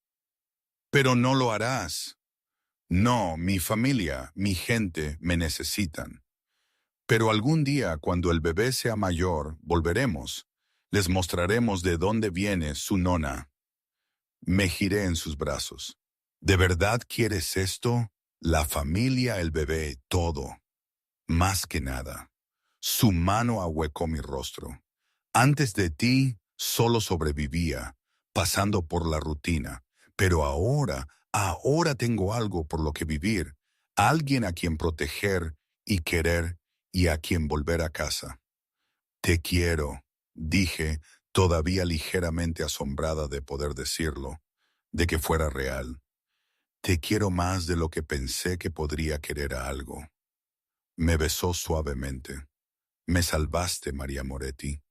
Pero no lo harás. No, mi familia, mi gente me necesitan. Pero algún día, cuando el bebé sea mayor, volveremos. Les mostraremos de dónde viene su nona. Me giré en sus brazos. ¿De verdad quieres esto? La familia, el bebé, todo. Más que nada. Su mano ahuecó mi rostro. Antes de ti, solo sobrevivía, pasando por la rutina. Pero ahora tengo algo por lo que vivir, alguien a quien proteger y querer y a quien volver a casa. Te quiero, dije, todavía ligeramente asombrada de poder decirlo, de que fuera real. Te quiero más de lo que pensé que podría querer a algo. Me besó suavemente. Me salvaste, María Moretti.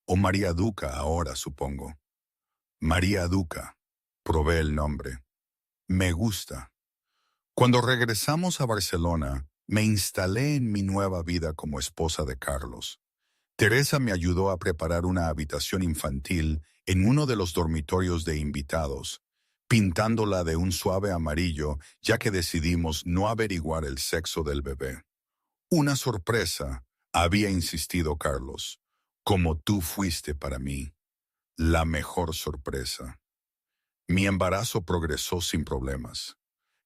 O María Duca ahora, supongo. María Duca. Probé el nombre. Me gusta. Cuando regresamos a Barcelona, me instalé en mi nueva vida como esposa de Carlos. Teresa me ayudó a preparar una habitación infantil en uno de los dormitorios de invitados, pintándola de un suave amarillo ya que decidimos no averiguar el sexo del bebé. Una sorpresa, había insistido Carlos, como tú fuiste para mí, la mejor sorpresa. Mi embarazo progresó sin problemas.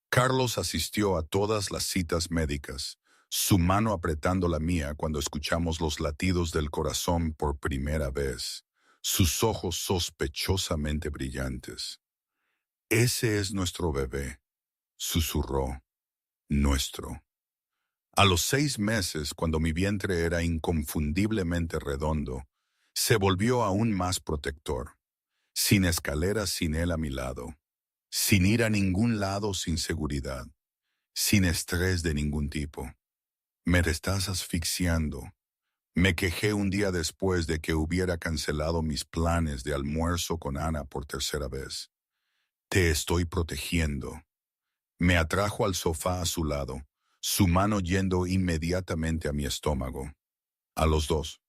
Carlos asistió a todas las citas médicas, su mano apretando la mía cuando escuchamos los latidos del corazón por primera vez, sus ojos sospechosamente brillantes. Ese es nuestro bebé, susurró, nuestro. A los 6 meses, cuando mi vientre era inconfundiblemente redondo, se volvió aún más protector, sin escaleras sin él a mi lado, sin ir a ningún lado sin seguridad, sin estrés de ningún tipo. Me estás asfixiando. Me quejé un día después de que hubiera cancelado mis planes de almuerzo con Ana por tercera vez. Te estoy protegiendo. Me atrajo al sofá a su lado, su mano yendo inmediatamente a mi estómago. A los dos.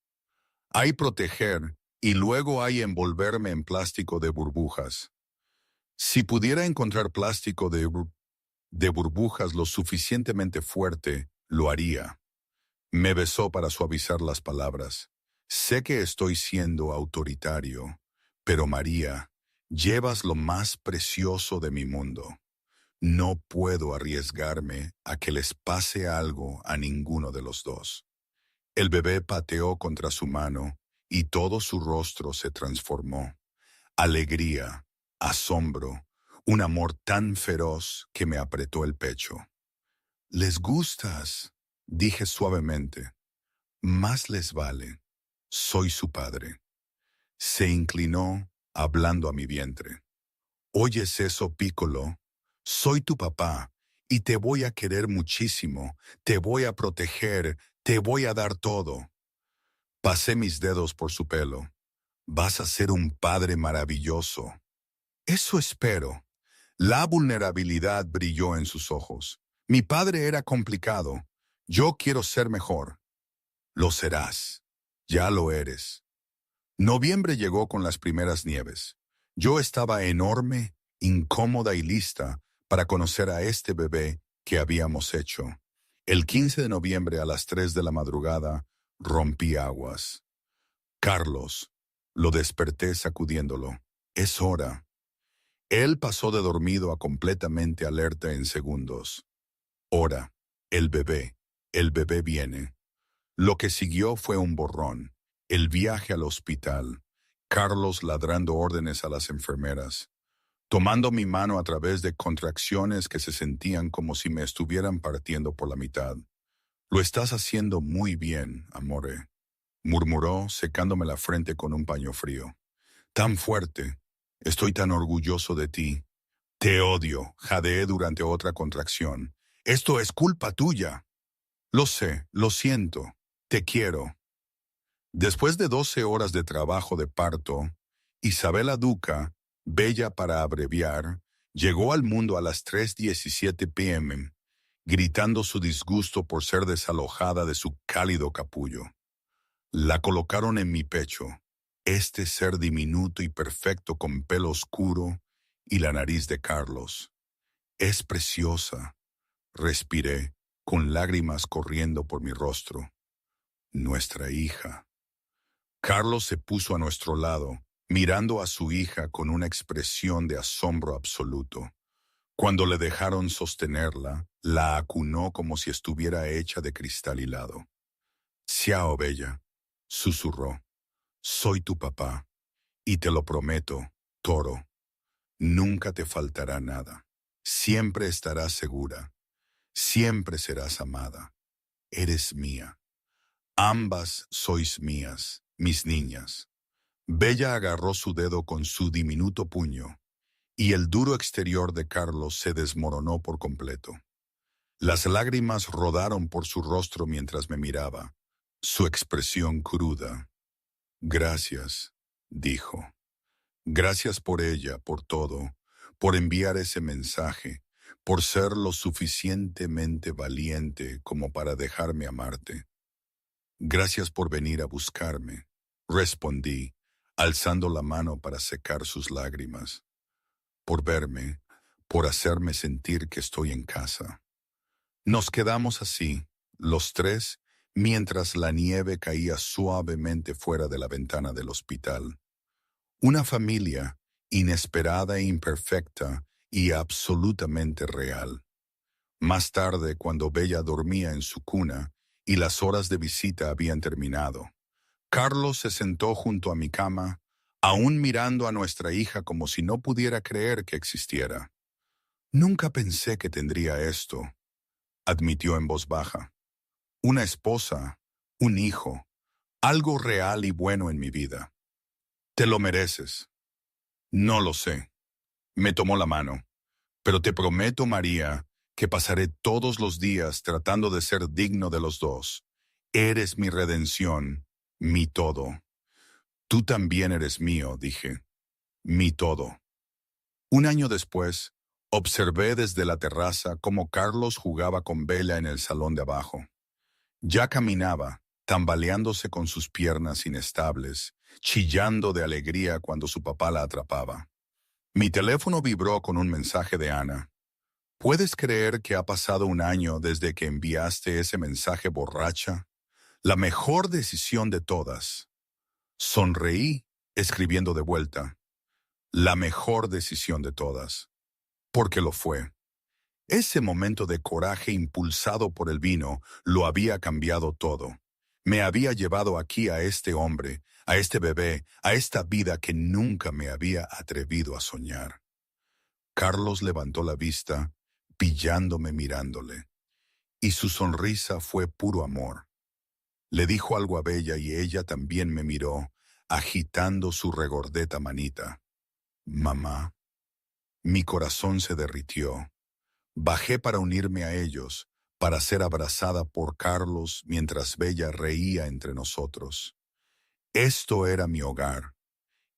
Hay proteger y luego hay envolverme en plástico de burbujas. Si pudiera encontrar plástico de burbujas lo suficientemente fuerte, lo haría. Me besó para suavizar las palabras. Sé que estoy siendo autoritario, pero María, llevas lo más precioso de mi mundo. No puedo arriesgarme a que les pase algo a ninguno de los dos. El bebé pateó contra su mano y todo su rostro se transformó. Alegría, asombro, un amor tan feroz que me apretó el pecho. «Les gustas», dije suavemente. «Más les vale. Soy su padre». Se inclinó, hablando a mi vientre. «¿Oyes eso, Piccolo? Soy tu papá, y te voy a querer muchísimo, te voy a proteger, te voy a dar todo». Pasé mis dedos por su pelo. «Vas a ser un padre maravilloso». «Eso espero». La vulnerabilidad brilló en sus ojos. «Mi padre era complicado. Yo quiero ser mejor». «Lo serás. Ya lo eres». Noviembre llegó con las primeras nieves. Yo estaba enorme, incómoda y lista para conocer a este bebé que habíamos hecho. El 15 de noviembre a las 3 de la madrugada rompí aguas. «Carlos», lo desperté sacudiéndolo. «Es hora». Él pasó de dormido a completamente alerta en segundos. «Hora. El bebé viene». Lo que siguió fue un borrón. El viaje al hospital. Carlos ladrando órdenes a las enfermeras. Tomando mi mano a través de contracciones que se sentían como si me estuvieran partiendo por la mitad. «Lo estás haciendo muy bien, amore», murmuró, secándome la frente con un paño frío. «Tan fuerte. Estoy tan orgulloso de ti». «Te odio», jadeé durante otra contracción. «Esto es culpa tuya». «Lo sé, lo siento. Te quiero». Después de 12 horas de trabajo de parto, Isabela Duca, bella para abreviar, llegó al mundo a las 3:17 p.m., gritando su disgusto por ser desalojada de su cálido capullo. La colocaron en mi pecho, este ser diminuto y perfecto con pelo oscuro y la nariz de Carlos. «Es preciosa», respiré, con lágrimas corriendo por mi rostro. «Nuestra hija». Carlos se puso a nuestro lado, mirando a su hija con una expresión de asombro absoluto. Cuando le dejaron sostenerla, la acunó como si estuviera hecha de cristal hilado. «Ciao, bella», susurró. «Soy tu papá, y te lo prometo, toro. Nunca te faltará nada. Siempre estarás segura. Siempre serás amada. Eres mía. Ambas sois mías, mis niñas». Bella agarró su dedo con su diminuto puño, y el duro exterior de Carlos se desmoronó por completo. Las lágrimas rodaron por su rostro mientras me miraba, su expresión cruda. «Gracias», dijo. «Gracias por ella, por todo, por enviar ese mensaje, por ser lo suficientemente valiente como para dejarme amarte. Gracias por venir a buscarme», respondí, alzando la mano para secar sus lágrimas. «Por verme, por hacerme sentir que estoy en casa». Nos quedamos así, los tres, mientras la nieve caía suavemente fuera de la ventana del hospital. Una familia, inesperada e imperfecta y absolutamente real. Más tarde, cuando Bella dormía en su cuna y las horas de visita habían terminado, Carlos se sentó junto a mi cama, aún mirando a nuestra hija como si no pudiera creer que existiera. «Nunca pensé que tendría esto», admitió en voz baja. «Una esposa, un hijo, algo real y bueno en mi vida. Te lo mereces». «No lo sé». Me tomó la mano. «Pero te prometo, María, que pasaré todos los días tratando de ser digno de los dos. Eres mi redención, mi todo. Tú también eres mío, dije, mi todo. Un año después, observé desde la terraza cómo Carlos jugaba con Bella en el salón de abajo. Ya caminaba, tambaleándose con sus piernas inestables, chillando de alegría cuando su papá la atrapaba. Mi teléfono vibró con un mensaje de Ana. ¿Puedes creer que ha pasado un año desde que enviaste ese mensaje borracha? La mejor decisión de todas. Sonreí, escribiendo de vuelta. La mejor decisión de todas. Porque lo fue. Ese momento de coraje impulsado por el vino lo había cambiado todo. Me había llevado aquí a este hombre, a este bebé, a esta vida que nunca me había atrevido a soñar. Carlos levantó la vista, pillándome mirándole, y su sonrisa fue puro amor. Le dijo algo a Bella y ella también me miró, agitando su regordeta manita. Mamá. Mi corazón se derritió. Bajé para unirme a ellos, para ser abrazada por Carlos mientras Bella reía entre nosotros. Esto era mi hogar.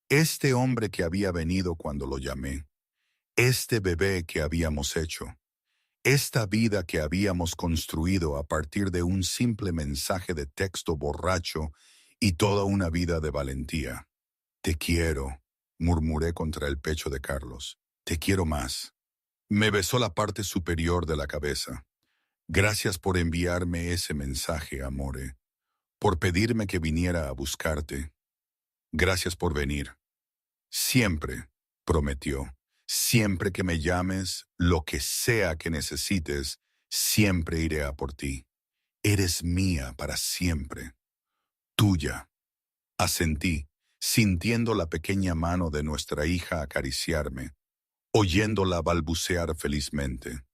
Este hombre que había venido cuando lo llamé. Este bebé que habíamos hecho. Esta vida que habíamos construido a partir de un simple mensaje de texto borracho y toda una vida de valentía. Te quiero, murmuré contra el pecho de Carlos. Te quiero más. Me besó la parte superior de la cabeza. Gracias por enviarme ese mensaje, amore. Por pedirme que viniera a buscarte. Gracias por venir. Siempre, prometió. Siempre que me llames, lo que sea que necesites, siempre iré a por ti. Eres mía para siempre. Tuya. Asentí, sintiendo la pequeña mano de nuestra hija acariciarme, oyéndola balbucear felizmente.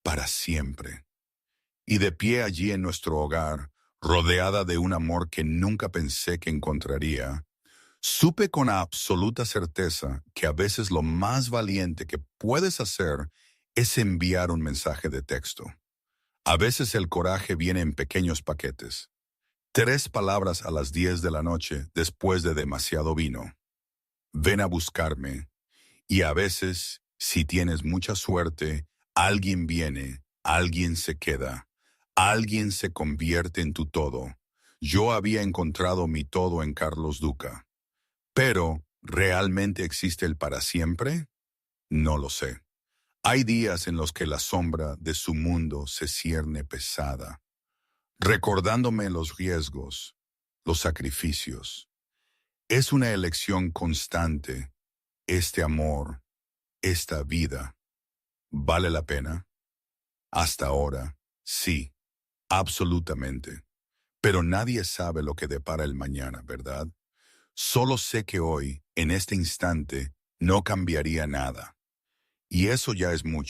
Para siempre. Y de pie allí en nuestro hogar, rodeada de un amor que nunca pensé que encontraría, supe con absoluta certeza que a veces lo más valiente que puedes hacer es enviar un mensaje de texto. A veces el coraje viene en pequeños paquetes. 3 palabras a las 10 de la noche después de demasiado vino. Ven a buscarme. Y a veces, si tienes mucha suerte, alguien viene, alguien se queda, alguien se convierte en tu todo. Yo había encontrado mi todo en Carlos Duca. Pero, ¿realmente existe el para siempre? No lo sé. Hay días en los que la sombra de su mundo se cierne pesada, recordándome los riesgos, los sacrificios. Es una elección constante, este amor, esta vida. ¿Vale la pena? Hasta ahora, sí, absolutamente. Pero nadie sabe lo que depara el mañana, ¿verdad? Solo sé que hoy, en este instante, no cambiaría nada. Y eso ya es mucho.